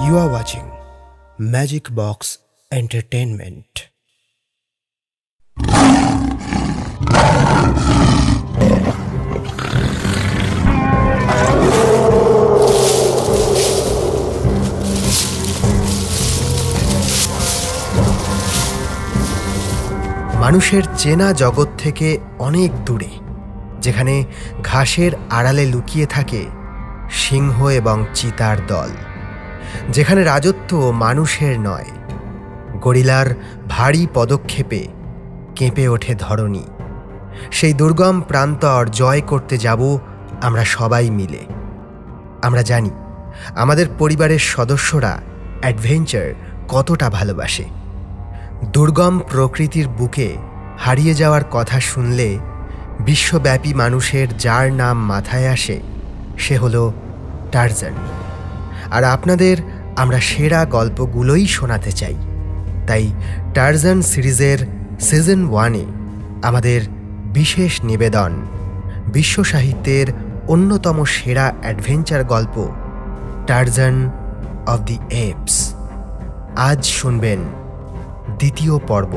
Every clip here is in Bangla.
You are watching Magic Box Entertainment. মানুষের চেনা জগৎ থেকে অনেক দূরে, যেখানে ঘাসের আড়ালে লুকিয়ে থাকে সিংহ এবং চিতার দল, যেখানে রাজত্ব মানুষের নয়, গরিলার ভারী পদক্ষেপে কেঁপে ওঠে ধরণী। সেই দুর্গম প্রান্তর জয় করতে যাব আমরা সবাই মিলে। আমরা জানি আমাদের পরিবারের সদস্যরা অ্যাডভেঞ্চার কতটা ভালোবাসে। দুর্গম প্রকৃতির বুকে হারিয়ে যাওয়ার কথা শুনলে বিশ্বব্যাপী মানুষের যার নাম মাথায় আসে সে হলো টারজান। আর আপনাদের আমরা সেরা গল্পগুলোই শোনাতে চাই। তাই টারজান সিরিজের সিজন 1-এ আমাদের বিশেষ নিবেদন বিশ্ব সাহিত্যের অন্যতম সেরা অ্যাডভেঞ্চার গল্প টারজান অফ দি এপস। আজ শুনবেন দ্বিতীয় পর্ব।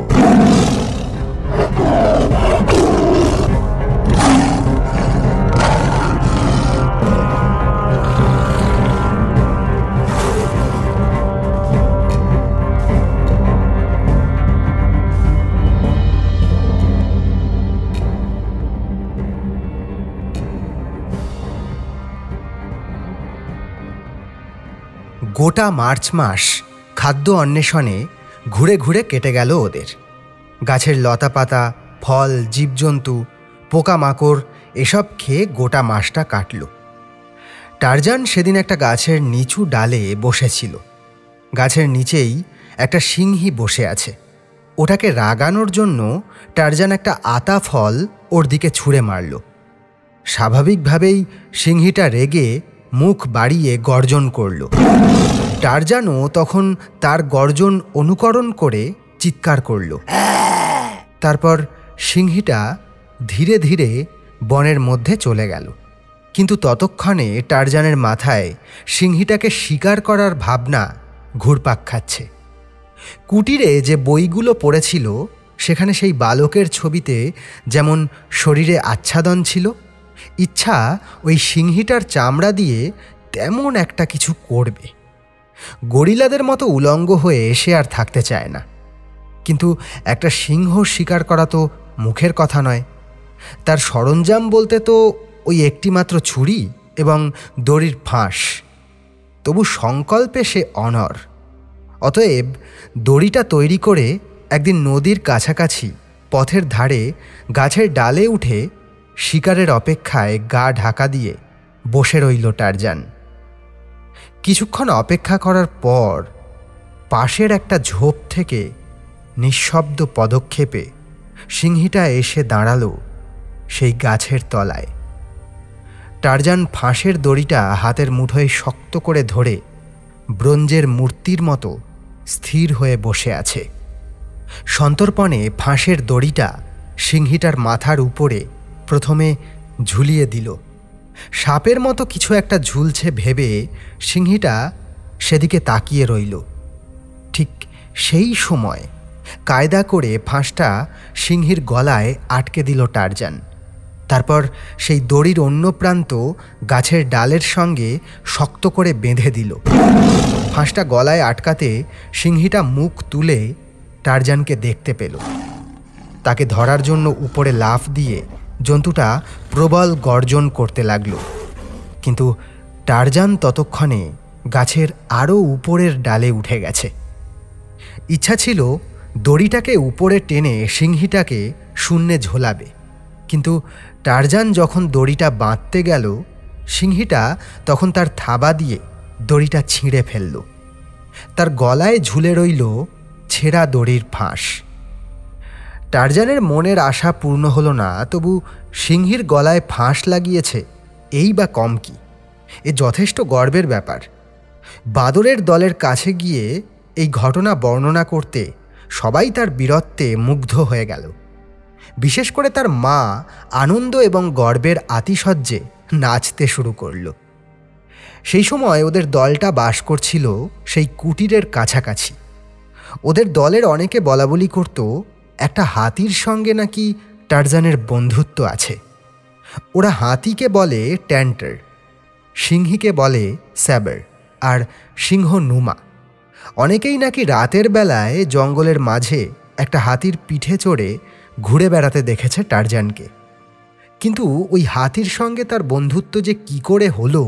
গোটা মার্চ মাস খাদ্য অন্বেষণে ঘুরে ঘুরে কেটে গেল ওদের। গাছের লতাপাতা, ফল, জীবজন্তু, পোকামাকড় এসব খেয়ে গোটা মাসটা কাটল। টারজান সেদিন একটা গাছের নিচু ডালে বসেছিল। গাছের নিচেই একটা সিংহী বসে আছে। ওটাকে রাগানোর জন্য টারজান একটা আতা ফল ওর দিকে ছুঁড়ে মারল। স্বাভাবিকভাবেই সিংহীটা রেগে মুখ বাড়িয়ে গর্জন করল। টারজানও তখন তার গর্জন অনুকরণ করে চিৎকার করল। তারপর সিংহীটা ধীরে ধীরে বনের মধ্যে চলে গেল। কিন্তু ততক্ষণে টারজানের মাথায় সিংহীটাকে শিকার করার ভাবনা ঘুরপাক খাচ্ছে। কুটিরে যে বইগুলো পড়েছিল সেখানে সেই বালকের ছবিতে যেমন শরীরে আচ্ছাদন ছিল, ইচ্ছা ওই সিংহীটার চামড়া দিয়ে তেমন একটা কিছু করবে। গরিলাদের মতো উলঙ্গ হয়ে সে আর থাকতে চায় না। কিন্তু একটা সিংহ শিকার করা তো মুখের কথা নয়। তার সরঞ্জাম বলতে তো ওই একটিমাত্র ছুরি এবং দড়ির ফাঁস। তবু সংকল্পে সে অনড়। অতএব দড়িটা তৈরি করে একদিন নদীর কাছাকাছি পথের ধারে গাছের ডালে উঠে শিকারের অপেক্ষায় গা ঢাকা দিয়ে বসে রইল টারজান। কিছুক্ষণ অপেক্ষা করার পর পাশের একটা ঝোপ থেকে নিঃশব্দ পদক্ষেপে সিংহীটা এসে দাঁড়ালো সেই গাছের তলায়। টারজান ফাঁসের দড়িটা হাতের মুঠোয় শক্ত করে ধরে ব্রোঞ্জের মূর্তির মতো স্থির হয়ে বসে আছে। সন্তর্পণে ফাঁসের দড়িটা সিংহীটার মাথার উপরে প্রথমে ঝুলিয়ে দিল। সাপের মতো কিছু একটা ঝুলছে ভেবে সিংহীটা সেদিকে তাকিয়ে রইল। ঠিক সেই সময় কায়দা করে ফাঁসটা সিংহীর গলায় আটকে দিল টারজান। তারপর সেই দড়ির অন্য প্রান্ত গাছের ডালের সঙ্গে শক্ত করে বেঁধে দিল। ফাঁসটা গলায় আটকাতে সিংহীটা মুখ তুলে টারজানকে দেখতে পেল। তাকে ধরার জন্য উপরে লাফ দিয়ে জন্তুটা প্রবল গর্জন করতে লাগল। কিন্তু টারজান ততক্ষণে গাছের আরও উপরের ডালে উঠে গেছে। ইচ্ছা ছিল দড়িটাকে উপরে টেনে সিংহীটাকে শূন্যে ঝোলাবে। কিন্তু টারজান যখন দড়িটা বাঁধতে গেল, সিংহীটা তখন তার থাবা দিয়ে দড়িটা ছিঁড়ে ফেলল। তার গলায় ঝুলে রইল ছেঁড়া দড়ির ফাঁস। টারজানের মনের আশা পূর্ণ হলো না, তবু সিংহীর গলায় ফাঁস লাগিয়েছে এই বা কম কি? এ যথেষ্ট গর্বের ব্যাপার। বাদরের দলের কাছে গিয়ে এই ঘটনা বর্ণনা করতে সবাই তার বীরত্বে মুগ্ধ হয়ে গেল। বিশেষ করে তার মা আনন্দ এবং গর্বের আতিশয্যে নাচতে শুরু করল। সেই সময় ওদের দলটা বাস করছিল সেই কুটিরের কাছাকাছি। ওদের দলের অনেকে বলাবলি করত একটা হাতির সঙ্গে নাকি টারজানের বন্ধুত্ব আছে। ওরা হাতিকে বলে ট্যান্টার, সিংহীকে বলে স্যাবার আর সিংহ নুমা। অনেকেই নাকি রাতের বেলায় জঙ্গলের মাঝে একটা হাতির পিঠে চড়ে ঘুরে বেড়াতে দেখেছে টারজানকে। কিন্তু ওই হাতির সঙ্গে তার বন্ধুত্ব যে কি করে হলো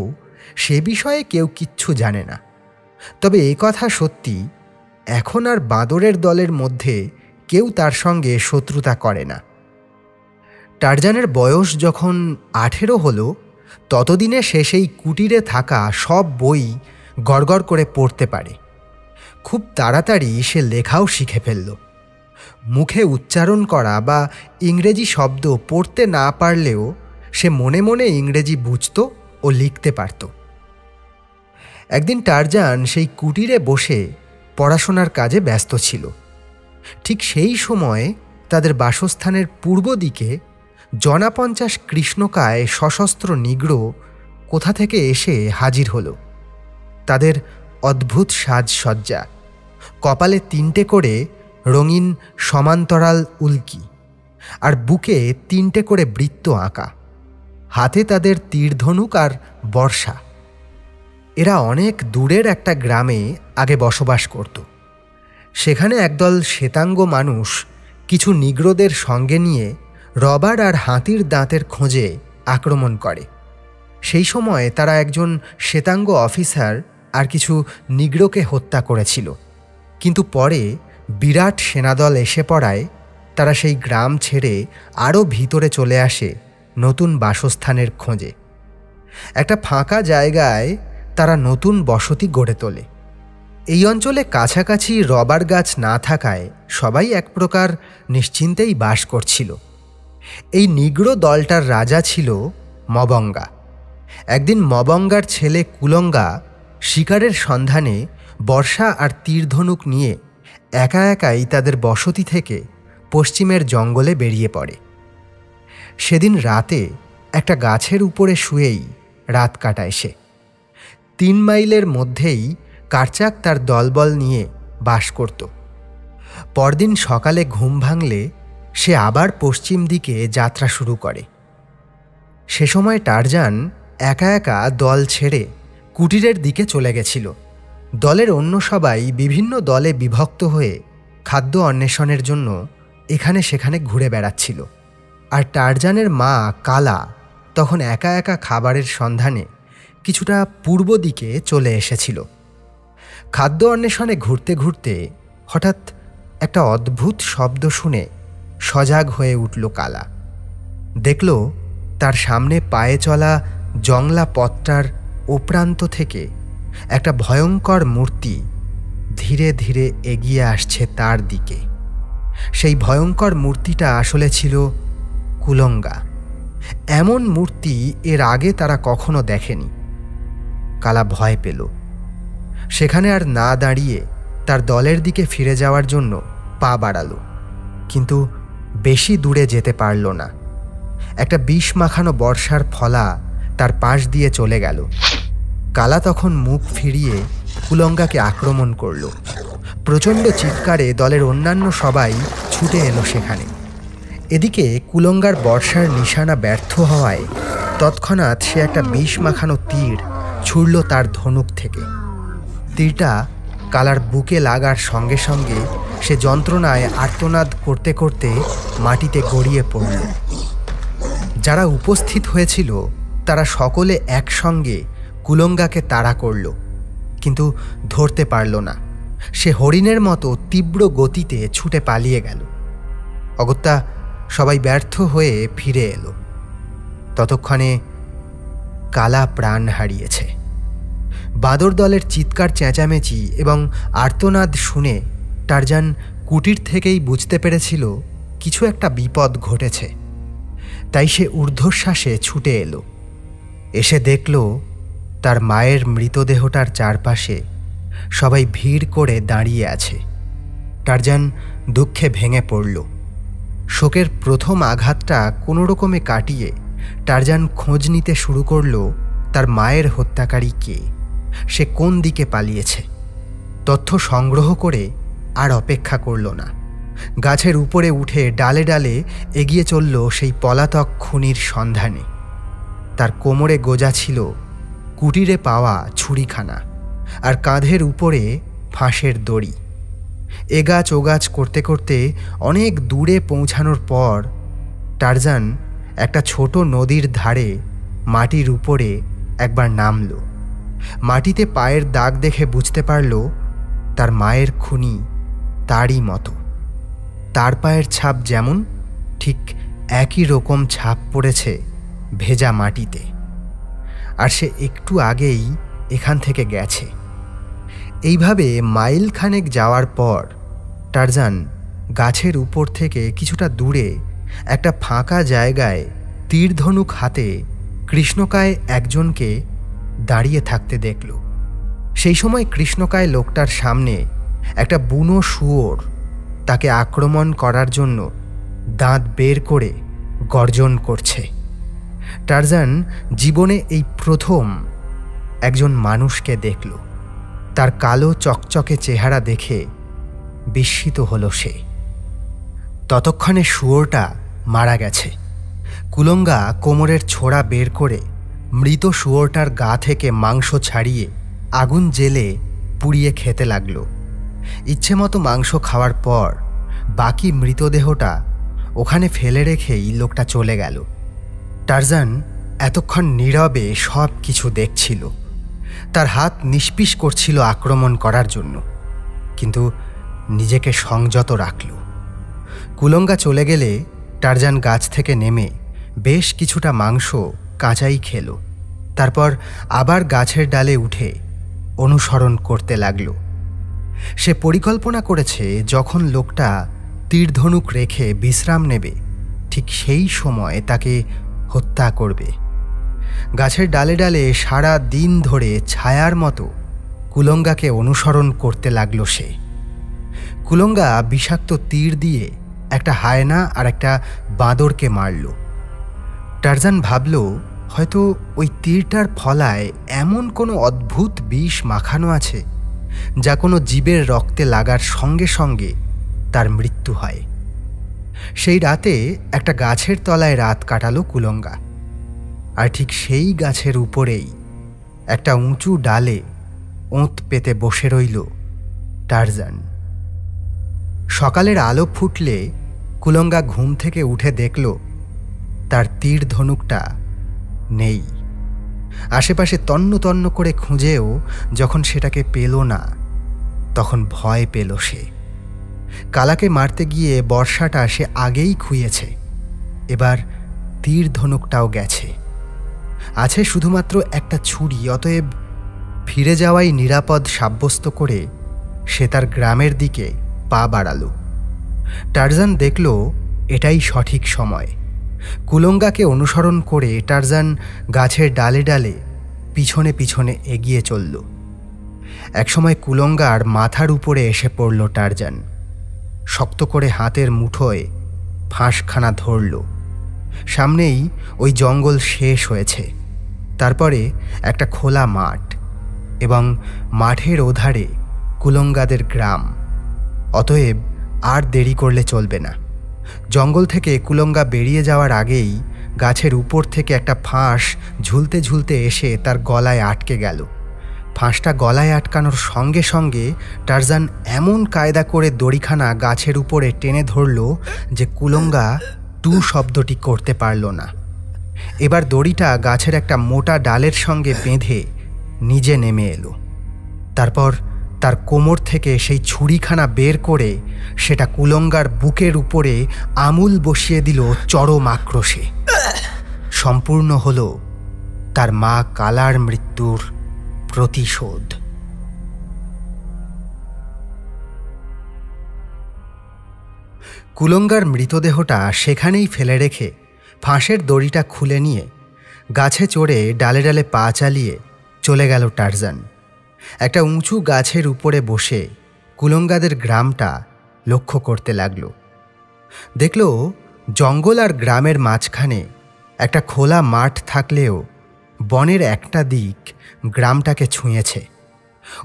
সে বিষয়ে কেউ কিচ্ছু জানে না। তবে এ কথা সত্যি, এখন আর বাঁদরের দলের মধ্যে কেউ তার সঙ্গে শত্রুতা করে না। টারজানের বয়স যখন 18 হলো, ততদিনে সে সেই কুটিরে থাকা সব বই গড়গড় করে পড়তে পারে। খুব তাড়াতাড়ি সে লেখাও শিখে ফেলল। মুখে উচ্চারণ করা বা ইংরেজি শব্দ পড়তে না পারলেও সে মনে মনে ইংরেজি বুঝত ও লিখতে পারত। একদিন টারজান সেই কুটিরে বসে পড়াশোনার কাজে ব্যস্ত ছিল। ঠিক সেই সময়ে তাদের বাসস্থানের পূর্ব দিকে 50 কৃষ্ণকায় সশস্ত্র নিগ্রো কোথা থেকে এসে হাজির হলো। তাদের অদ্ভুত সাজসজ্জা, কপালে 3টে করে রঙিন সমান্তরাল উল্কি আর বুকে 3টে করে বৃত্ত আঁকা, হাতে তাদের তীরধনুক আর বর্ষা। এরা অনেক দূরের একটা গ্রামে আগে বসবাস করত। সেখানে একদল শ্বেতাঙ্গ মানুষ কিছু নিগ্রোদের সঙ্গে নিয়ে রবার আর হাতির দাঁতের খোঁজে আক্রমণ করে। সেই সময় তারা একজন শ্বেতাঙ্গ অফিসার আর কিছু নিগ্রোকে হত্যা করেছিল। কিন্তু পরে বিরাট সেনাদল এসে পড়ায় তারা সেই গ্রাম ছেড়ে আরও ভিতরে চলে আসে নতুন বাসস্থানের খোঁজে। একটা ফাঁকা জায়গায় তারা নতুন বসতি গড়ে তোলে। এই অঞ্চলে কাছাকাছি রবার গাছ না থাকায় সবাই এক প্রকার নিশ্চিন্তেই বাস করছিল। এই নিগ্রো দলটার রাজা ছিল মবঙ্গা। একদিন মবঙ্গার ছেলে কুলঙ্গা শিকারের সন্ধানে বর্ষা আর তীরধনুক নিয়ে একা একাই তাদের বসতি থেকে পশ্চিমের জঙ্গলে বেরিয়ে পড়ে। সেদিন রাতে একটা গাছের উপরে শুয়েই রাত কাটায় সে। 3 মাইলের মধ্যেই কারচাক তার দলবল নিয়ে বাস করত। পরদিন সকালে ঘুম ভাঙলে সে আবার পশ্চিম দিকে যাত্রা শুরু করে। সে সময় টারজান একা একা দল ছেড়ে কুটিরের দিকে চলে গেছিল। দলের অন্য সবাই বিভিন্ন দলে বিভক্ত হয়ে খাদ্য অন্বেষণের জন্য এখানে সেখানে ঘুরে বেড়াচ্ছিল। আর টারজানের মা কালা তখন একা একা খাবারের সন্ধানে কিছুটা পূর্ব দিকে চলে এসেছিল। খাদ্য অন্বেষণে ঘুরতে ঘুরতে হঠাৎ একটা অদ্ভুত শব্দ শুনে সজাগ হয়ে উঠল কালা। দেখল তার সামনে পায়ে চলা জংলা পথটার ওপ্রান্ত থেকে একটা ভয়ঙ্কর মূর্তি ধীরে ধীরে এগিয়ে আসছে তার দিকে। সেই ভয়ঙ্কর মূর্তিটা আসলে ছিল কুলঙ্গা। এমন মূর্তি এর আগে তারা কখনো দেখেনি। কালা ভয় পেল। সেখানে আর না দাঁড়িয়ে তার দলের দিকে ফিরে যাওয়ার জন্য পা বাড়ালো, কিন্তু বেশি দূরে যেতে পারল না। একটা বিষ মাখানো বর্ষার ফলা তার পাশ দিয়ে চলে গেল। কালা তখন মুখ ফিরিয়ে কুলঙ্গাকে আক্রমণ করল। প্রচণ্ড চিৎকারে দলের অন্যান্য সবাই ছুটে এলো সেখানে। এদিকে কুলঙ্গার বর্ষার নিশানা ব্যর্থ হওয়ায় তৎক্ষণাৎ সে একটা বিষ মাখানো তীর ছুড়ল তার ধনুক থেকে। তীরটা কালার বুকে লাগার সঙ্গে সঙ্গে সে যন্ত্রণায় আর্তনাদ করতে করতে মাটিতে গড়িয়ে পড়ল। যারা উপস্থিত হয়েছিল তারা সকলে একসঙ্গে কুলঙ্গাকে তাড়া করল, কিন্তু ধরতে পারল না। সে হরিণের মতো তীব্র গতিতে ছুটে পালিয়ে গেল। অগত্যা সবাই ব্যর্থ হয়ে ফিরে এলো। ততক্ষণে কালা প্রাণ হারিয়েছে। বাঁদর দলের চিৎকার চেঁচামেচি এবং আর্তনাদ শুনে টারজান কুটির থেকেই বুঝতে পেরেছিল কিছু একটা বিপদ ঘটেছে। তাই সে ঊর্ধ্বশ্বাসে ছুটে এলো। এসে দেখল তার মায়ের মৃতদেহটার চারপাশে সবাই ভিড় করে দাঁড়িয়ে আছে। টারজান দুঃখে ভেঙে পড়ল। শোকের প্রথম আঘাতটা কোনো রকমে কাটিয়ে টারজান খোঁজ নিতে শুরু করল তার মায়ের হত্যাকারী কে, সে কোন দিকে পালিয়েছে। তথ্য সংগ্রহ করে আর অপেক্ষা করল না। গাছের উপরে উঠে ডালে ডালে এগিয়ে চলল সেই পলাতক খুনির সন্ধানে। তার কোমরে গোজা ছিল কুটিরে পাওয়া ছুরিখানা, আর কাঁধের উপরে ফাঁসের দড়ি। এগাছ ওগাছ করতে করতে অনেক দূরে পৌঁছানোর পর টারজান একটা ছোট নদীর ধারে মাটির উপরে একবার নামল। মাটিতে পায়ের দাগ দেখে বুঝতে পারল তার মায়ের খুনি তারই মতো। তার পায়ের ছাপ যেমন, ঠিক একই রকম ছাপ পড়েছে ভেজা মাটিতে। আর সে একটু আগেই এখান থেকে গেছে। এইভাবে মাইল খানেক যাওয়ার পর টারজান গাছের উপর থেকে কিছুটা দূরে একটা ফাঁকা জায়গায় তীরধনুক হাতে কৃষ্ণকায় একজনকে দাঁড়িয়ে থাকতে দেখল। সেই সময় কৃষ্ণকায় লোকটার সামনে একটা বুনো শুয়োর তাকে আক্রমণ করার জন্য দাঁত বের করে গর্জন করছে। টারজান জীবনে এই প্রথম একজন মানুষকে দেখল। তার কালো চকচকে চেহারা দেখে বিস্মিত হল সে। ততক্ষণে শুয়োরটা মারা গেছে। কুলঙ্গা কোমরের ছোড়া বের করে মৃত শুয়োরটার গা থেকে মাংস ছাড়িয়ে আগুন জ্বেলে পুড়িয়ে খেতে লাগল। ইচ্ছে মতো মাংস খাওয়ার পর বাকি মৃতদেহটা ওখানে ফেলে রেখেই লোকটা চলে গেল। টারজান এতক্ষণ নীরবে সব কিছু দেখছিল। তার হাত নিষ্পিস করছিল আক্রমণ করার জন্য, কিন্তু নিজেকে সংযত রাখল। কুলঙ্গা চলে গেলে টারজান গাছ থেকে নেমে বেশ কিছুটা মাংস কাঁচাই খেল। তারপর আবার গাছের ডালে উঠে অনুসরণ করতে লাগল। সে পরিকল্পনা করেছে যখন লোকটা তীরধনুক রেখে বিশ্রাম নেবে ঠিক সেই সময় তাকে হত্যা করবে। গাছের ডালে ডালে সারা দিন ধরে ছায়ার মতো কুলঙ্গাকে অনুসরণ করতে লাগল সে। কুলঙ্গা বিষাক্ত তীর দিয়ে একটা হায়না আর একটা বাঁদরকে মারল। টারজান ভাবল হয়তো ওই তীরটার ফলায় এমন কোনো অদ্ভুত বিষ মাখানো আছে যা কোনো জীবের রক্তে লাগার সঙ্গে সঙ্গে তার মৃত্যু হয়। সেই রাতে একটা গাছের তলায় রাত কাটালো কুলঙ্গা। আর ঠিক সেই গাছের উপরেই একটা উঁচু ডালে ওঁত পেতে বসে রইল টারজান। সকালের আলো ফুটলে কুলঙ্গা ঘুম থেকে উঠে দেখল তার তীর ধনুকটা নেই। আশেপাশে তন্ন তন্ন করে খুঁজেও যখন সেটাকে পেল না, তখন ভয় পেল সে। কালাকে মারতে গিয়ে বর্ষাটা সে আগেই খুইয়েছে, এবার তীর ধনুকটাও গেছে। আছে শুধুমাত্র একটা ছুরি। অতএব ফিরে যাওয়াই নিরাপদ সাব্যস্ত করে সে তার গ্রামের দিকে পা বাড়াল। টারজান দেখল এটাই সঠিক সময়। কুলঙ্গাকে অনুসরণ করে টারজান গাছের ডালে ডালে পিছনে পিছনে এগিয়ে চলল। একসময় কুলঙ্গার মাথার উপরে এসে পড়ল টারজান। শক্ত করে হাতের মুঠোয় ফাঁসখানা ধরল। সামনেই ওই জঙ্গল শেষ হয়েছে। তারপরে একটা খোলা মাঠ, এবং মাঠের ওধারে কুলঙ্গাদের গ্রাম। অতএব আর দেরি করলে চলবে না। জঙ্গল থেকে কুলঙ্গা বেরিয়ে যাওয়ার আগেই গাছের উপর থেকে একটা ফাঁস ঝুলতে ঝুলতে এসে তার গলায় আটকে গেল। ফাঁসটা গলায় আটকানোর সঙ্গে সঙ্গে টারজান এমন কায়দা করে দড়িখানা গাছের উপরে টেনে ধরল যে কুলঙ্গা টু শব্দটি করতে পারল না। এবার দড়িটা গাছের একটা মোটা ডালের সঙ্গে বেঁধে নিজে নেমে এলো। তারপর তার কোমর থেকে সেই ছুরিখানা বের করে সেটা কুলঙ্গার বুকের উপরে আমূল বসিয়ে দিল চরম আক্রোশে। সম্পূর্ণ হল তার মা কালার মৃত্যুর প্রতিশোধ। কুলঙ্গার মৃতদেহটা সেখানেই ফেলে রেখে ফাঁসের দড়িটা খুলে নিয়ে গাছে চড়ে ডালে ডালে পা চালিয়ে চলে গেল টারজান। একটা উঁচু গাছের উপরে বসে কুলঙ্গাদের গ্রামটা লক্ষ্য করতে লাগল। দেখল জঙ্গল আর গ্রামের মাঝখানে একটা খোলা মাঠ থাকলেও বনের একটা দিক গ্রামটাকে ছুঁয়েছে।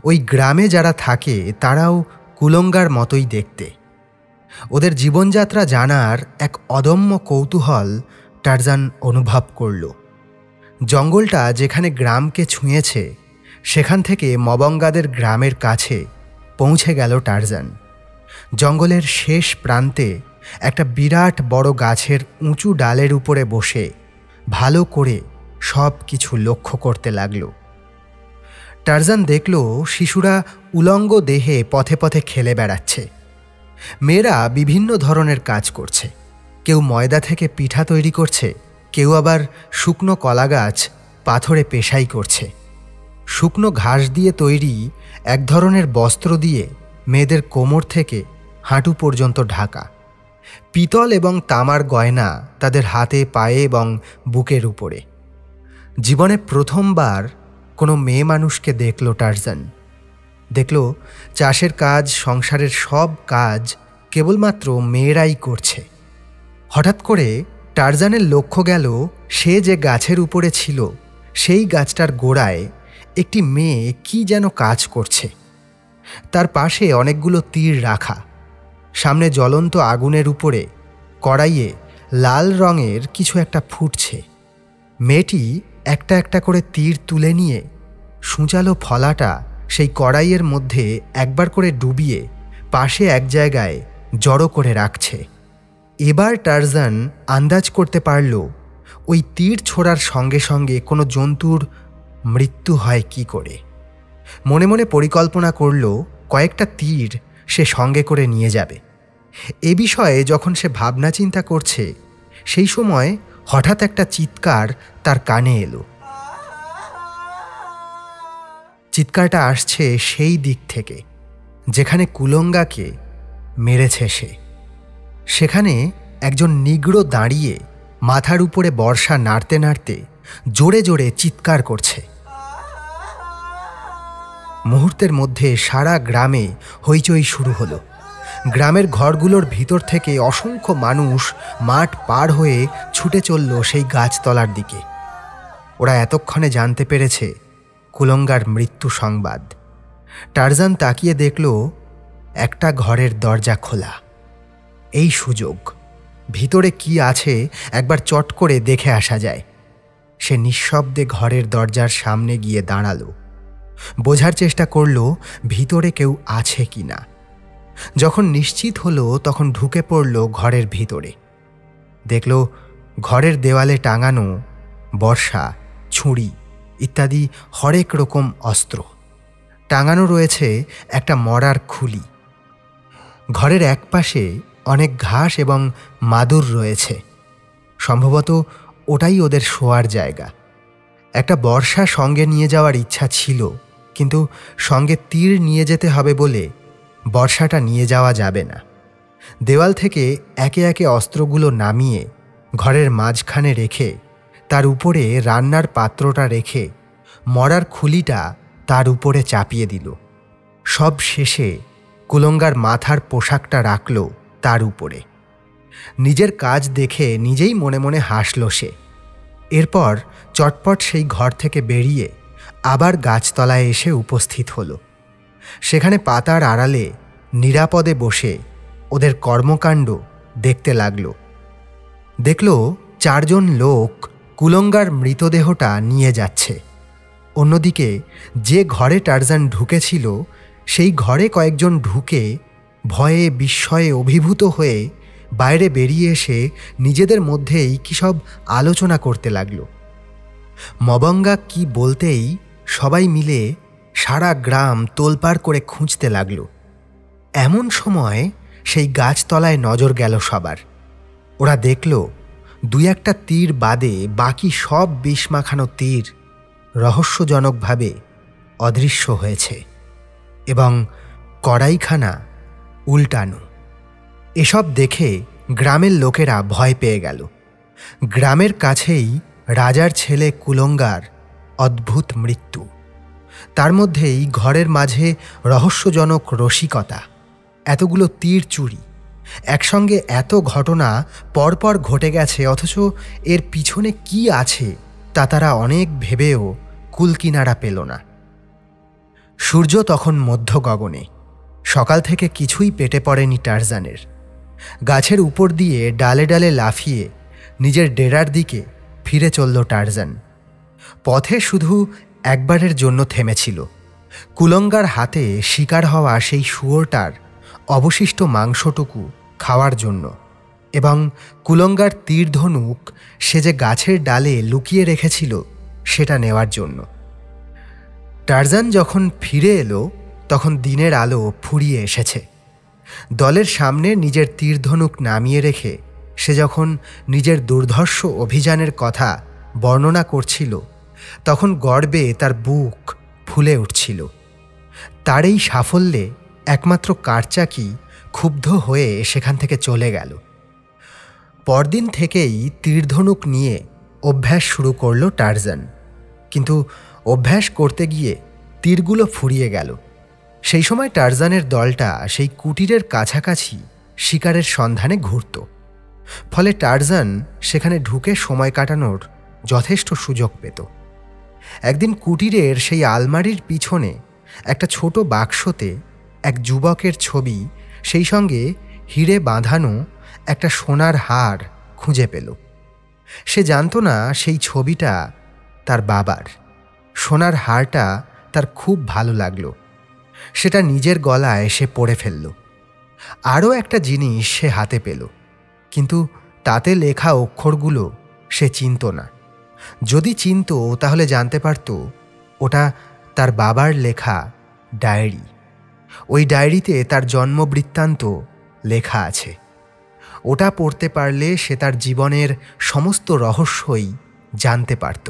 ওই গ্রামে যারা থাকে তারাও কুলঙ্গার মতোই দেখতে। ওদের জীবনযাত্রা জানার এক অদম্য কৌতূহল টারজান অনুভব করল। জঙ্গলটা যেখানে গ্রামকে ছুঁয়েছে সেখান থেকে মবঙ্গাদের গ্রামের কাছে পৌঁছে গেল টারজান। জঙ্গলের শেষ প্রান্তে একটা বিরাট বড় গাছের উঁচু ডালের উপরে বসে ভালো করে সব কিছু লক্ষ্য করতে লাগল। টারজান দেখল শিশুরা উলঙ্গ দেহে পথে পথে খেলে বেড়াচ্ছে। মেয়েরা বিভিন্ন ধরনের কাজ করছে। কেউ ময়দা থেকে পিঠা তৈরি করছে, কেউ আবার শুকনো কলা গাছ পাথরে পেশাই করছে। শুকনো ঘাস দিয়ে তৈরি এক ধরনের বস্ত্র দিয়ে মেয়েদের কোমর থেকে হাঁটু পর্যন্ত ঢাকা। পিতল এবং তামার গয়না তাদের হাতে, পায়ে এবং বুকের উপরে। জীবনে প্রথমবার কোনো মেয়ে মানুষকে দেখল টারজান। দেখল চাষের কাজ, সংসারের সব কাজ কেবলমাত্র মেয়েরাই করছে। হঠাৎ করে টারজানের লক্ষ্য গেল সে যে গাছের উপরে ছিল সেই গাছটার গোড়ায় একটি মেয়ে কি যেন কাজ করছে। তার পাশে অনেকগুলো তীর রাখা। সামনে জ্বলন্ত আগুনের উপরে কড়াইয়ে লাল রঙের কিছু একটা ফুটছে। মেয়েটি একটা একটা করে তীর তুলে নিয়ে সূচালো ফলাটা সেই কড়াইয়ের মধ্যে একবার করে ডুবিয়ে পাশে এক জায়গায় জড়ো করে রাখছে। এবার টারজান আন্দাজ করতে পারল ওই তীর ছোড়ার সঙ্গে সঙ্গে কোনো জন্তুর মৃত্যু হয় কি করে। মনে মনে পরিকল্পনা করল কয়েকটা তীর সে সঙ্গে করে নিয়ে যাবে। এ বিষয়ে যখন সে ভাবনা চিন্তা করছে সেই সময় হঠাৎ একটা চিৎকার তার কানে এলো। চিৎকারটা আসছে সেই দিক থেকে যেখানে কুলঙ্গাকে মেরেছে সে। সেখানে একজন নিগ্রো দাঁড়িয়ে মাথার উপরে বর্ষা নাড়তে নাড়তে জোরে জোরে চিৎকার করছে। মুহূর্তের মধ্যে সারা গ্রামে হইচই শুরু হলো। গ্রামের ঘরগুলোর ভিতর থেকে অসংখ্য মানুষ মাঠ পার হয়ে ছুটে চলল সেই গাছতলার দিকে। ওরা এতক্ষণে জানতে পেরেছে কুলঙ্গার মৃত্যু সংবাদ। টারজান তাকিয়ে দেখল একটা ঘরের দরজা খোলা। এই সুযোগ, ভিতরে কি আছে একবার চট করে দেখে আসা যায়। সে নিঃশব্দে ঘরের দরজার সামনে গিয়ে দাঁড়ালো। বোঝার চেষ্টা করল ভিতরে কেউ আছে কি না। যখন নিশ্চিত হলো তখন ঢুকে পড়ল ঘরের ভিতরে। দেখল ঘরের দেওয়ালে টাঙানো বর্ষা, ছুরি ইত্যাদি হরেক রকম অস্ত্র। টাঙানো রয়েছে একটা মরার খুলি। ঘরের এক পাশে অনেক ঘাস এবং মাদুর রয়েছে। সম্ভবত ওটাই ওদের শোয়ার জায়গা। একটা বর্ষা সঙ্গে নিয়ে যাওয়ার ইচ্ছা ছিল, কিন্তু সঙ্গে তীর নিয়ে যেতে হবে বলে বর্ষাটা নিয়ে যাওয়া যাবে না। দেওয়াল থেকে একে একে অস্ত্রগুলো নামিয়ে ঘরের মাঝখানে রেখে তার উপরে রান্নার পাত্রটা রেখে মরার খুলিটা তার উপরে চাপিয়ে দিল। সব শেষে কুলঙ্গার মাথার পোশাকটা রাখল তার উপরে। নিজের কাজ দেখে নিজেই মনে মনে হাসল সে। এরপর চটপট সেই ঘর থেকে বেরিয়ে আবার গাছতলায় এসে উপস্থিত হল। সেখানে পাতার আড়ালে নিরাপদে বসে ওদের কর্মকাণ্ড দেখতে লাগল। দেখল 4 জন লোক কুলঙ্গার মৃতদেহটা নিয়ে যাচ্ছে। অন্যদিকে যে ঘরে টারজান ঢুকেছিল সেই ঘরে কয়েকজন ঢুকে ভয়ে বিস্ময়ে অভিভূত হয়ে বাইরে বেরিয়ে এসে নিজেদের মধ্যেই কী সব আলোচনা করতে লাগল। মবঙ্গা কি বলতেই সবাই মিলে সারা গ্রাম তোলপাড় করে খুঁজতে লাগল। এমন সময় সেই গাছতলায় নজর গেল সবার। ওরা দেখল 2-1টা তীর বাদে বাকি সব বিষ মাখানো তীর রহস্যজনকভাবে অদৃশ্য হয়েছে এবং কড়াইখানা উল্টানো। এসব দেখে গ্রামের লোকেরা ভয় পেয়ে গেল। গ্রামের কাছেই রাজার ছেলে কুলঙ্গার অদ্ভুত মৃত্যু, তার মধ্যেই ঘরের মাঝে রহস্যজনক রসিকতা, এতগুলো তীর চুরি, একসঙ্গে এত ঘটনা পরপর ঘটে গেছে, অথচ এর পিছনে কি আছে তা তারা অনেক ভেবেও কুলকিনারা পেল না। সূর্য তখন মধ্য গগনে। সকাল থেকে কিছুই পেটে পড়েনি টারজানের। গাছের উপর দিয়ে ডালে ডালে লাফিয়ে নিজের ডেরার দিকে ফিরে চলল টারজান। পথে শুধু একবারের জন্য থেমেছিল, কুলঙ্গার হাতে শিকার হওয়া সেই শুয়োরটার অবশিষ্ট মাংসটুকু খাওয়ার জন্য, এবং কুলঙ্গার তীর ধনুক সে যে গাছের ডালে লুকিয়ে রেখেছিল সেটা নেওয়ার জন্য। টারজান যখন ফিরে এলো তখন দিনের আলো ফুরিয়ে এসেছে। দলের সামনে নিজের তীর ধনুক নামিয়ে রেখে সে যখন নিজের দুর্ধর্ষ অভিযানের কথা বর্ণনা করছিল তখন গর্বে তার বুক ফুলে উঠছিল। তার এই সাফল্যে একমাত্র কারচাকি ক্ষুব্ধ হয়ে সেখান থেকে চলে গেল। পরদিন থেকেই তীরধনুক নিয়ে অভ্যাস শুরু করল টারজান, কিন্তু অভ্যাস করতে গিয়ে তীরগুলো ফুরিয়ে গেল। সেই সময় টারজানের দলটা সেই কুটিরের কাছাকাছি শিকারের সন্ধানে ঘুরত। ফলে টারজান সেখানে ঢুকে সময় কাটানোর যথেষ্ট সুযোগ পেত। একদিন কুটিরের সেই আলমারির পিছনে একটা ছোট বাক্সতে এক যুবকের ছবি, সেই সঙ্গে হিরে বাঁধানো একটা সোনার হার খুঁজে পেল। সে জানত না সেই ছবিটা তার বাবার। সোনার হারটা তার খুব ভালো লাগলো। সেটা নিজের গলায় সে পরে ফেলল। আরও একটা জিনিস সে হাতে পেল, কিন্তু তাতে লেখা অক্ষরগুলো সে চিনত না। যদি চিনত তাহলে জানতে পারত ওটা তার বাবার লেখা ডায়েরি। ওই ডায়েরিতে তার জন্মবৃত্তান্ত লেখা আছে। ওটা পড়তে পারলে সে তার জীবনের সমস্ত রহস্যই জানতে পারত।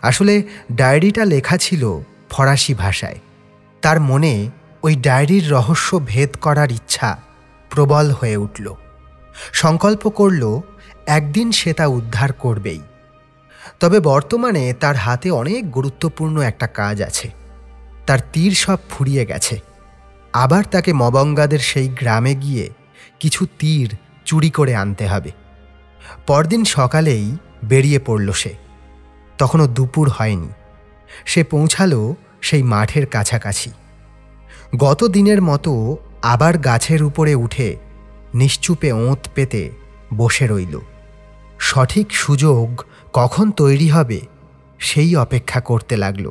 আসলে ডায়েরিটা লেখা ছিল ফরাসি ভাষায়। তার মনে ওই ডায়েরির রহস্য ভেদ করার ইচ্ছা প্রবল হয়ে উঠল। সংকল্প করল একদিন সে তা উদ্ধার করবেই। তবে বর্তমানে তার হাতে অনেক গুরুত্বপূর্ণ একটা কাজ আছে। তার তীর সব ফুরিয়ে গেছে। আবার তাকে মবঙ্গাদের সেই গ্রামে গিয়ে কিছু তীর চুরি করে আনতে হবে। পরদিন সকালেই বেরিয়ে পড়ল সে। তখনও দুপুর হয়নি। সে পৌঁছালো সেই মাঠের কাছাকাছি। গত দিনের মতো আবার গাছের উপরে উঠে নিশ্চুপে ওঁত পেতে বসে রইল। সঠিক সুযোগ কখন তৈরি হবে সেই অপেক্ষা করতে লাগল।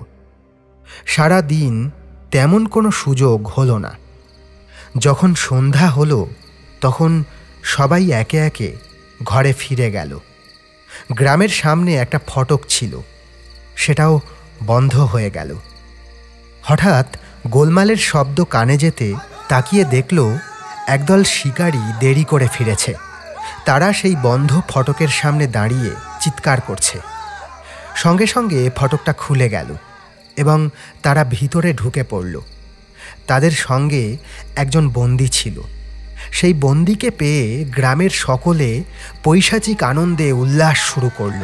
সারা দিন তেমন কোনো সুযোগ হলো না। যখন সন্ধ্যা হলো তখন সবাই একে একে ঘরে ফিরে গেল। গ্রামের সামনে একটা ফটক ছিল, সেটাও বন্ধ হয়ে গেল। হঠাৎ গোলমালের শব্দ কানে যেতে তাকিয়ে দেখল একদল শিকারী দেরি করে ফিরেছে। তারা সেই বন্ধ ফটকের সামনে দাঁড়িয়ে চিৎকার করছে। সঙ্গে সঙ্গে ফটকটা খুলে গেল এবং তারা ভিতরে ঢুকে পড়ল। তাদের সঙ্গে একজন বন্দী ছিল। সেই বন্দীকে পেয়ে গ্রামের সকলে পৈশাচিক আনন্দে উল্লাস শুরু করল।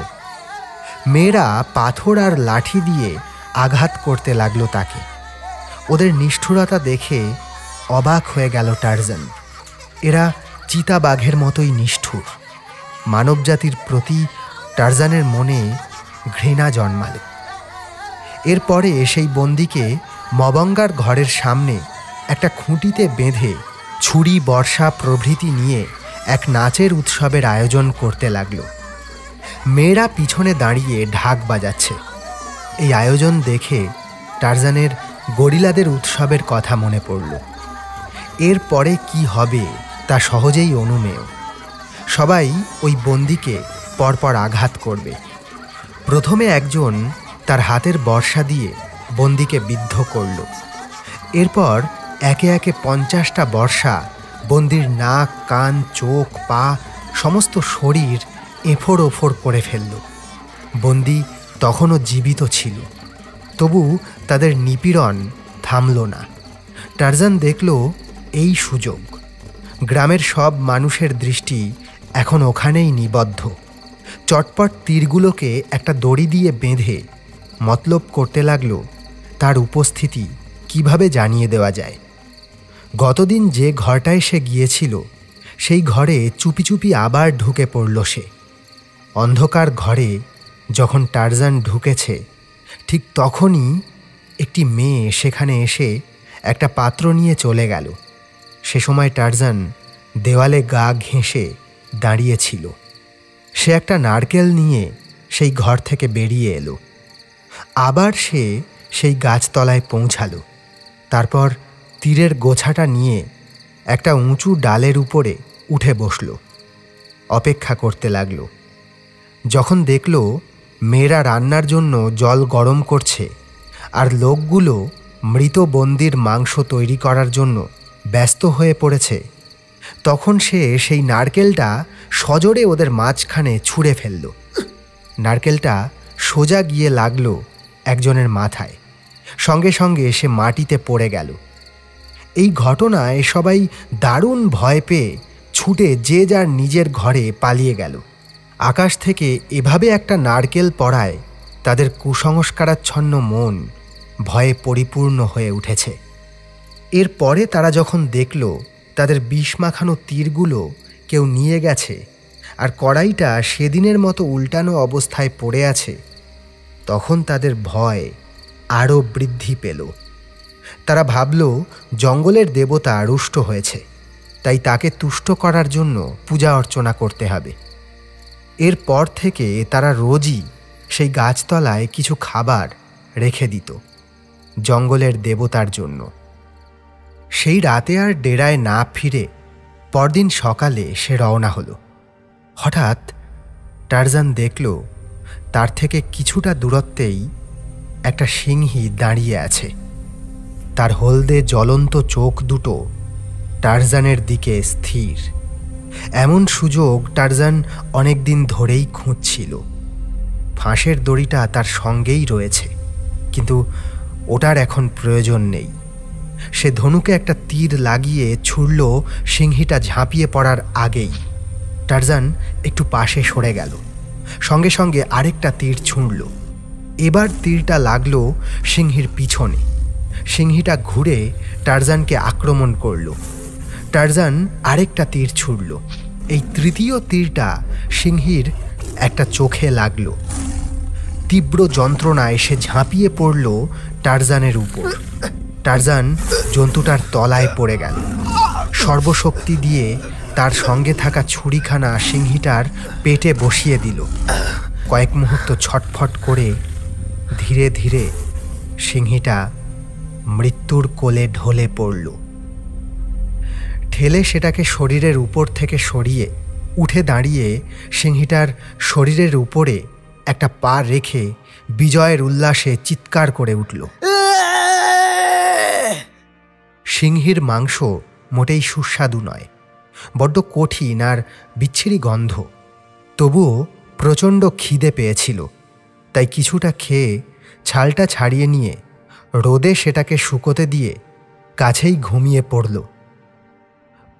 মেয়েরা পাথর আর লাঠি দিয়ে আঘাত করতে লাগলো তাকে। ওদের নিষ্ঠুরতা দেখে অবাক হয়ে গেল টারজান। এরা চিতাবাঘের মতোই নিষ্ঠুর। মানবজাতির প্রতি টারজানের মনে ঘৃণা জন্মাল। এরপরে সেই বন্দীকে মবঙ্গার ঘরের সামনে একটা খুঁটিতে বেঁধে ছুরি, বর্ষা প্রভৃতি নিয়ে এক নাচের উৎসবের আয়োজন করতে লাগল। মেয়েরা পিছনে দাঁড়িয়ে ঢাক বাজাচ্ছে। এই আয়োজন দেখে টারজানের গরিলাদের উৎসবের কথা মনে পড়ল। এরপরে কি হবে তা সহজেই অনুমেয়। সবাই ওই বন্দীকে পরপর আঘাত করবে। প্রথমে একজন তার হাতের বর্ষা দিয়ে বন্দীকে বিদ্ধ করল। এরপর একে একে 50টা বর্ষা বন্দীর নাক, কান, চোখ, পা, সমস্ত শরীর এফোড় ওফোড় করে ফেলল। বন্দী তখনও জীবিত ছিল, তবু তাদের নিপীড়ন থামল না। টারজান দেখল এই সুযোগ। গ্রামের সব মানুষের দৃষ্টি এখন ওখানেই নিবদ্ধ। চটপট তীরগুলোকে একটা দড়ি দিয়ে বেঁধে মতলব করতে লাগল তার উপস্থিতি কিভাবে জানিয়ে দেওয়া যায়। গতদিন যে ঘরটায় সে গিয়েছিল সেই ঘরে চুপি চুপি আবার ঢুকে পড়ল সে। অন্ধকার ঘরে যখন টারজান ঢুকেছে ঠিক তখনই একটি মেয়ে সেখানে এসে একটা পাত্র নিয়ে চলে গেল। সে সময় টারজান দেওয়ালে গা ঘেঁষে দাঁড়িয়েছিল। সে একটা নারকেল নিয়ে সেই ঘর থেকে বেরিয়ে এলো। আবার সে সেই গাছতলায় পৌঁছালো। তারপর তীরের গোছাটা নিয়ে একটা উঁচু ডালের উপরে উঠে বসল। অপেক্ষা করতে লাগলো। যখন দেখল মেয়েরা রান্নার জন্য জল গরম করছে আর লোকগুলো মৃত বন্দির মাংস তৈরি করার জন্য ব্যস্ত হয়ে পড়েছে, তখন সে সেই নারকেলটা সজোরে ওদের মাঝখানে ছুঁড়ে ফেলল। নারকেলটা সোজা গিয়ে লাগলো একজনের মাথায়। সঙ্গে সঙ্গে সে মাটিতে পড়ে গেল। এই ঘটনায় সবাই দারুণ ভয় পেয়ে ছুটে যে যার নিজের ঘরে পালিয়ে গেল। আকাশ থেকে এভাবে একটা নারকেল পড়ায় তাদের কুসংস্কারাচ্ছন্ন মন ভয়ে পরিপূর্ণ হয়ে উঠেছে। এরপরে তারা যখন দেখল তাদের বিষ মাখানো তীরগুলো কেউ নিয়ে গেছে আর কড়াইটা সেদিনের মতো উল্টানো অবস্থায় পড়ে আছে, তখন তাদের ভয় আরও বৃদ্ধি পেল। তারা ভাবল জঙ্গলের দেবতা রুষ্ট হয়েছে, তাই তাকে তুষ্ট করার জন্য পূজা অর্চনা করতে হবে। এরপর থেকে তারা রোজই সেই গাছতলায় কিছু খাবার রেখে দিত জঙ্গলের দেবতার জন্য। সেই রাতে আর ডেরায় না ফিরে পরদিন সকালে সে রওনা হলো। হঠাৎ টারজান দেখল তার থেকে কিছুটা দূরত্বেই একটা সিংহী দাঁড়িয়ে আছে। তার হলদে জ্বলন্ত চোখ দুটো টারজানের দিকে স্থির। এমন সুযোগ টারজান অনেক দিন ধরেই খুঁজছিল। ফাঁসের দড়িটা তার সঙ্গেই রয়েছে, কিন্তু ওটার এখন প্রয়োজন নেই। সে ধনুকে একটা তীর লাগিয়ে ছুড়ল সিংহীটা ঝাঁপিয়ে পড়ার আগেই। টারজান একটু পাশে সরে গেল। সঙ্গে সঙ্গে আরেকটা তীর ছুঁড়ল। এবার তীরটা লাগলো সিংহীর পিছনে। সিংহীটা ঘুরে টারজানকে আক্রমণ করল। টারজান আরেকটা তীর ছুড়ল। এই তৃতীয় তীরটা সিংহীর একটা চোখে লাগলো। তীব্র যন্ত্রণায় সে ঝাঁপিয়ে পড়ল টারজানের উপর। টারজান জন্তুটার তলায় পড়ে গেল। সর্বশক্তি দিয়ে তার সঙ্গে থাকা ছুরিখানা সিংহীটার পেটে বসিয়ে দিল। কয়েক মুহূর্ত ছটফট করে ধীরে ধীরে সিংহীটা মৃত্যুর কোলে ঢলে পড়ল। ঠেলে সেটাকে শরীরের উপর থেকে সরিয়ে উঠে দাঁড়িয়ে সিংহীটার শরীরের উপরে একটা পা রেখে বিজয়ের উল্লাসে চিৎকার করে উঠল। সিংহীর মাংস মোটেই সুস্বাদু নয়, বড্ড কঠিন আর বিচ্ছিরি গন্ধ। তবুও প্রচণ্ড খিদে পেয়েছিল, তাই কিছুটা খেয়ে ছালটা ছাড়িয়ে নিয়ে রোদে সেটাকে শুকোতে দিয়ে কাছেই ঘুমিয়ে পড়ল।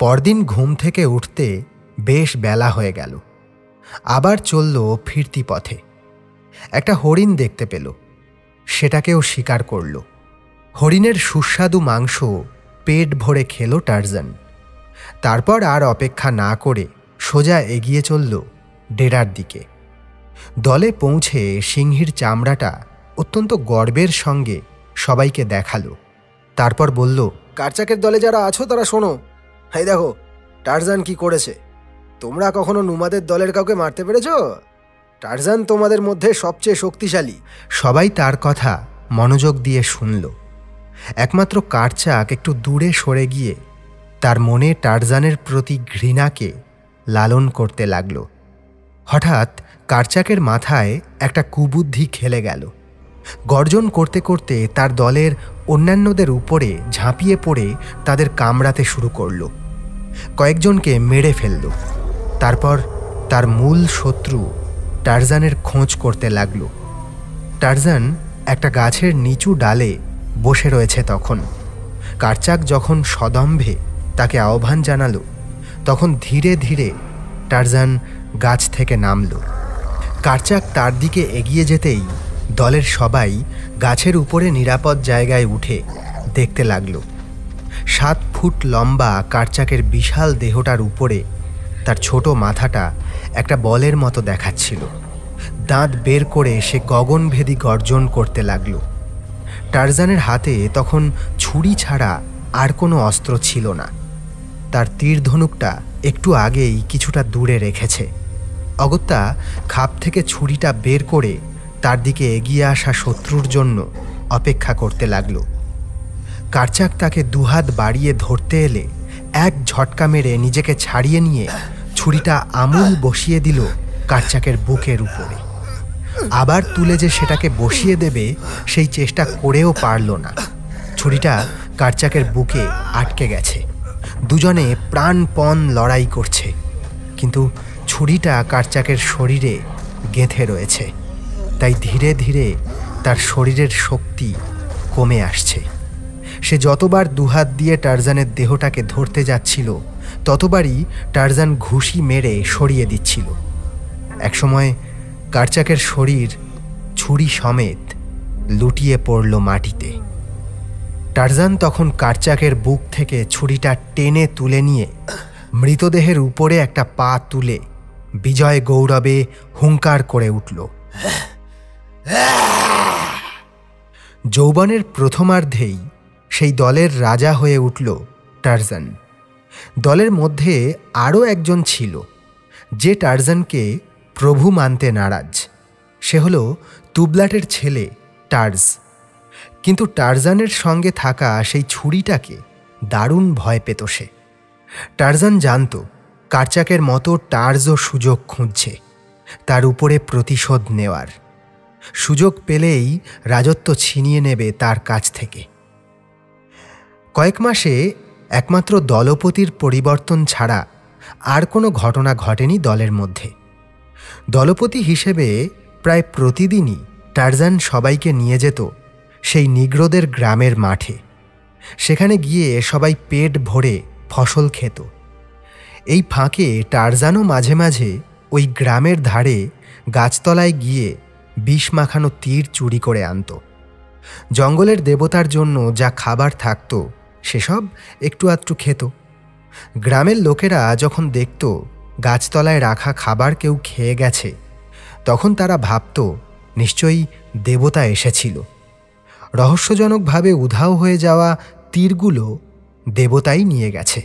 পরদিন ঘুম থেকে উঠতে বেশ বেলা হয়ে গেল। আবার চলল ফিরতি পথে। একটা হরিণ দেখতে পেল, সেটাকেও শিকার করল। হরিণের সুস্বাদু মাংস পেট ভরে খেল টারজান। তারপর আর অপেক্ষা না করে সোজা এগিয়ে চলল ডেরার দিকে। দলে পৌঁছে সিংহীর চামড়াটা অত্যন্ত গর্বের সঙ্গে সবাইকে দেখালো। তারপর বলল, কারচাকের দলে যারা আছো তারা শোনো, এই দেখো টারজান কি করেছে। তোমরা কখনো নুমাদের দলের কাউকে মারতে পেরেছ? টারজান তোমাদের মধ্যে সবচেয়ে শক্তিশালী। সবাই তার কথা মনোযোগ দিয়ে শুনল। একমাত্র কারচাক একটু দূরে সরে গিয়ে তার মনে টারজানের প্রতি ঘৃণাকে লালন করতে লাগল। হঠাৎ কারচাকের মাথায় একটা কুবুদ্ধি খেলে গেল। গর্জন করতে করতে তার দলের অন্যান্যদের উপরে ঝাঁপিয়ে পড়ে তাদের কামড়াতে শুরু করল। কয়েকজনকে মেরে ফেলল। তারপর তার মূল শত্রু টারজানের খোঁজ করতে লাগল। টারজান একটা গাছের নিচু ডালে বসে রয়েছে তখন। কারচাক যখন সদম্ভে তাকে আহ্বান জানালো, তখন ধীরে ধীরে টারজান গাছ থেকে নামল। কারচাক তার দিকে এগিয়ে যেতেই দলের সবাই গাছের উপরে নিরাপদ জায়গায় উঠে দেখতে লাগল। 7 ফুট লম্বা কারচাকের বিশাল দেহটার উপরে তার ছোট মাথাটা একটা বলের মতো দেখাচ্ছিল। দাঁত বের করে সে গগনভেদী গর্জন করতে লাগল। টারজানের হাতে তখন ছুরি ছাড়া আর কোনো অস্ত্র ছিল না। তার তীর ধনুকটা একটু আগেই কিছুটা দূরে রেখেছে। অগত্যা খাপ থেকে ছুরিটা বের করে তার দিকে এগিয়ে আসা শত্রুর জন্য অপেক্ষা করতে লাগল। কারচাক তাকে দুহাত বাড়িয়ে ধরতে এলে এক ঝটকা মেরে নিজেকে ছাড়িয়ে নিয়ে ছুরিটা আমূল বসিয়ে দিল কারচাকের বুকের উপরে। আবার তুলে যে সেটাকে বসিয়ে দেবে সেই চেষ্টা করেও পারল না। ছুরিটা কারচাকের বুকে আটকে গেছে। দুজনে প্রাণপণ লড়াই করছে, কিন্তু ছুরিটা কারচাকের শরীরে গেঁথে রয়েছে। তাই ধীরে ধীরে তার শরীরের শক্তি কমে আসছে। সে যতবার দুহাত দিয়ে টারজানের দেহটাকে ধরতে যাচ্ছিল ততবারই টারজান ঘুষি মেরে সরিয়ে দিচ্ছিল। একসময় কারচাকের শরীর ছুরি সমেত লুটিয়ে পড়ল মাটিতে। টারজান তখন কারচাকের বুক থেকে ছুরিটা টেনে তুলে নিয়ে মৃতদেহের উপরে একটা পা তুলে বিজয় গৌরবে হুঙ্কার করে উঠল। যৌবনের প্রথমার্ধেই সেই দলের রাজা হয়ে উঠল টারজান। দলের মধ্যে আরও একজন ছিল যে টারজানকে প্রভু মানতে নারাজ। সে হল তুবলাটের ছেলে টার্জ। কিন্তু টারজানের সঙ্গে থাকা সেই ছুরিটাকে দারুণ ভয় পেত সে। টারজান জানত কারচাকের মতো টার্জও সুযোগ খুঁজছে তার উপরে প্রতিশোধ নেওয়ার। সুযোগ পেলেই রাজত্ব ছিনিয়ে নেবে তার কাছ থেকে। কয়েক মাসে একমাত্র দলপতির পরিবর্তন ছাড়া আর কোনো ঘটনা ঘটেনি দলের মধ্যে। দলপতি হিসেবে প্রায় প্রতিদিনই টারজান সবাইকে নিয়ে যেত সেই নিগ্রোদের গ্রামের মাঠে। সেখানে গিয়ে সবাই পেট ভরে ফসল খেত। এই ফাঁকে টারজানও মাঝে মাঝে ওই গ্রামের ধারে গাছতলায় গিয়ে বিষ মাখানো তীর চুরি করে আনত। জঙ্গলের দেবতার জন্য যা খাবার থাকত সেসব একটু আধটু খেত। গ্রামের লোকেরা যখন দেখত গাছতলায় রাখা খাবার কেউ খেয়ে গেছে তখন তারা ভাবত নিশ্চয়ই দেবতা এসেছিল। রহস্যজনকভাবে উধাও হয়ে যাওয়া তীরগুলো দেবতাই নিয়ে গেছে।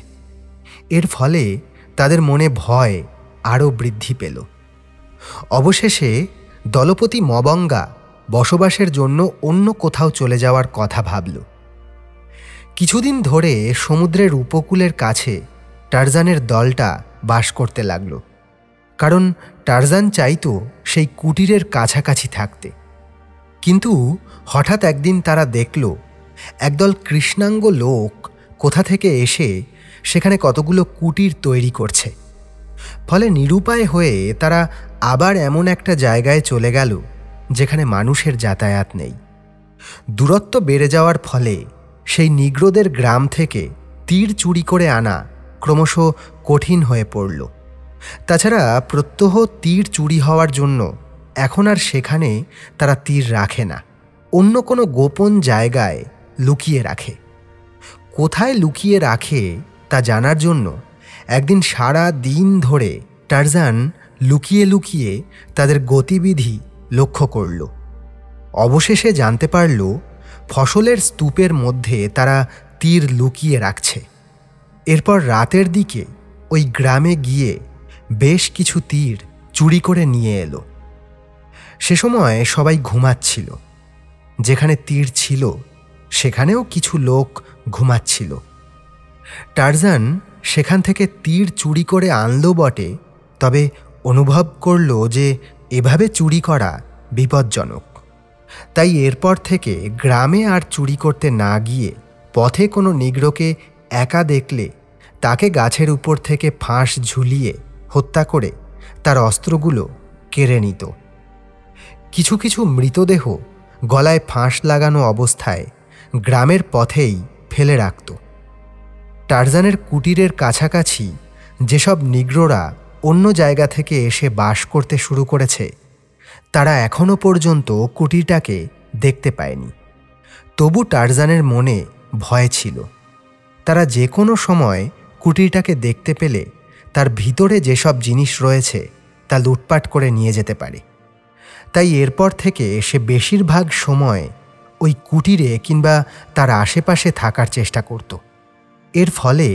এর ফলে তাদের মনে ভয় আরও বৃদ্ধি পেল। অবশেষে দলপতি মবঙ্গা বসবাসের জন্য অন্য কোথাও চলে যাওয়ার কথা ভাবল। কিছুদিন ধরে সমুদ্রের উপকূলের কাছে টারজানের দলটা বাস করতে লাগল, কারণ টারজান চাইত সেই কুটিরের কাছাকাছি থাকতে। কিন্তু হঠাৎ একদিন তারা দেখল একদল কৃষ্ণাঙ্গ লোক কোথা থেকে এসে সেখানে কতগুলো কুটির তৈরি করছে। ফলে নিরুপায় হয়ে তারা আবার এমন একটা জায়গায় চলে গেল যেখানে মানুষের যাতায়াত নেই। দূরত্ব বেড়ে যাওয়ার ফলে সেই নিগ্রোদের গ্রাম থেকে তীর চুরি করে আনা ক্রমশ কঠিন হয়ে পড়ল। তাছাড়া প্রত্যহ তীর চুরি হওয়ার জন্য এখন আর সেখানে তারা তীর রাখে না, অন্য কোনো গোপন জায়গায় লুকিয়ে রাখে। কোথায় লুকিয়ে রাখে তা জানার জন্য একদিন সারা দিন ধরে টারজান লুকিয়ে লুকিয়ে তাদের গতিবিধি লক্ষ্য করল। অবশেষে জানতে পারল ফসলের স্তূপের মধ্যে তারা তীর লুকিয়ে রাখছে। এরপর রাতের দিকে ওই গ্রামে গিয়ে বেশ কিছু তীর চুরি করে নিয়ে এলো। সে সময় সবাই ঘুমাচ্ছিল। যেখানে তীর ছিল সেখানেও কিছু লোক ঘুমাচ্ছিল। টারজান সেখান থেকে তীর চুরি করে আনলো বটে, তবে অনুভব করল যে এভাবে চুরি করা বিপজ্জনক। তাই এরপর থেকে গ্রামে আর চুরি করতে না গিয়ে পথে কোনো নিগ্রোকে একা দেখলে তাকে গাছের উপর থেকে ফাঁস ঝুলিয়ে হত্যা করে তার অস্ত্রগুলো কেড়ে নিত। কিছু কিছু মৃতদেহ গলায় ফাঁস লাগানো অবস্থায় গ্রামের পথেই ফেলে রাখত। টারজানের কুটিরের কাছাকাছি যেসব নিগ্রোরা অন্য জায়গা থেকে এসে বাস করতে শুরু করেছে তারা এখনও পর্যন্ত কুটিরটাকে দেখতে পায়নি। তবু টারজানের মনে ভয় ছিল। তারা যে কোনো সময় কুটিরটাকে দেখতে পেলে তার ভিতরে যেসব জিনিস রয়েছে তা লুটপাট করে নিয়ে যেতে পারে। তাই এরপর থেকে সে বেশিরভাগ সময় ওই কুটিরে কিংবা তার আশেপাশে থাকার চেষ্টা করত। এর ফলে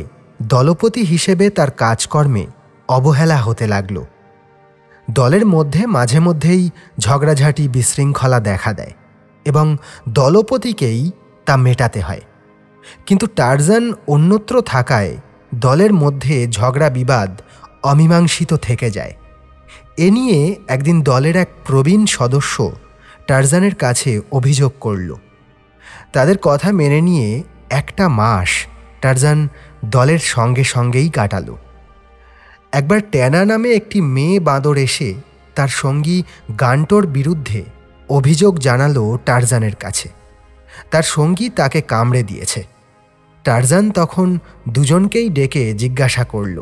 দলপতি হিসেবে তার কাজকর্মে অবহেলা হতে লাগল। দলের মধ্যে মাঝে মধ্যেই ঝগড়াঝাঁটি বিশৃঙ্খলা দেখা দেয় এবং দলপতিকেই তা মেটাতে হয়। কিন্তু টারজান অন্যত্র থাকায় দলের মধ্যে ঝগড়া বিবাদ অমীমাংসিত থেকে যায়। এ নিয়ে একদিন দলের এক প্রবীণ সদস্য টারজানের কাছে অভিযোগ করল। তাদের কথা মেনে নিয়ে একটা মাস টারজান দলের সঙ্গেই কাটালো। একবার ট্যানা নামে একটি মেয়ে বাঁদর এসে তার সঙ্গী গান্টোর বিরুদ্ধে অভিযোগ জানালো টারজানের কাছে। তার সঙ্গী তাকে কামড়ে দিয়েছে। টারজান তখন দুজনকেই ডেকে জিজ্ঞাসা করল।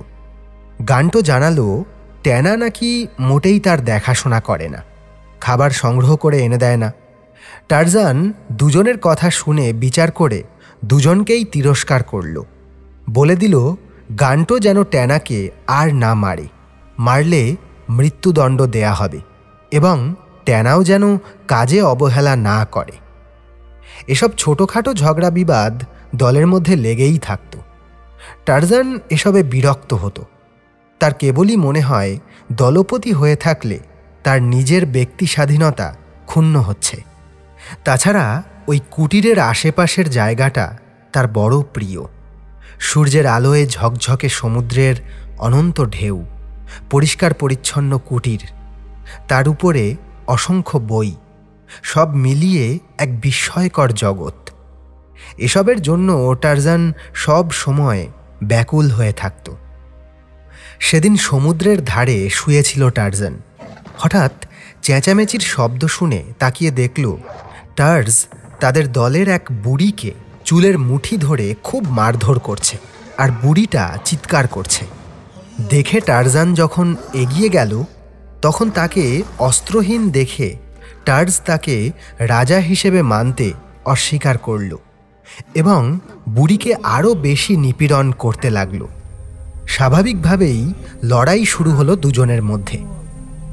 গান্টো জানালো ট্যানা নাকি মোটেই তার দেখাশোনা করে না, খাবার সংগ্রহ করে এনে দেয় না। টারজান দুজনের কথা শুনে বিচার করে দুজনকেই তিরস্কার করল। বলে দিল গান্টো যেন ট্যানাকে আর না মারে, মারলে মৃত্যুদণ্ড দেয়া হবে, এবং ট্যানাও যেন কাজে অবহেলা না করে। এসব ছোটোখাটো ঝগড়া বিবাদ দলের মধ্যে লেগেই থাকত। টারজান এসবে বিরক্ত হতো। তার কেবলই মনে হয় দলপতি হয়ে থাকলে তার নিজের ব্যক্তি স্বাধীনতা ক্ষুণ্ণ হচ্ছে। তাছাড়া ওই কুটিরের আশেপাশের জায়গাটা তার বড় প্রিয়। সূর্যের আলোয় ঝকঝকে সমুদ্রের অনন্ত ঢেউ, পরিষ্কার পরিচ্ছন্ন কুটির, তার উপরে অসংখ্য বই, সব মিলিয়ে এক বিস্ময়কর জগৎ। এসবের জন্য টারজান সব সময় ব্যাকুল হয়ে থাকত। সেদিন সমুদ্রের ধারে শুয়েছিল টারজান। হঠাৎ চেঁচামেচির শব্দ শুনে তাকিয়ে দেখল টার্জ তাদের দলের এক বুড়িকে চুলের মুঠি ধরে খুব মারধর করছে, আর বুড়িটা চিৎকার করছে। দেখে টারজান যখন এগিয়ে গেল তখন তাকে অস্ত্রহীন দেখে টার্জ তাকে রাজা হিসেবে মানতে অস্বীকার করল এবং বুড়িকে আরও বেশি নিপীড়ন করতে লাগল। স্বাভাবিকভাবেই লড়াই শুরু হলো দুজনের মধ্যে।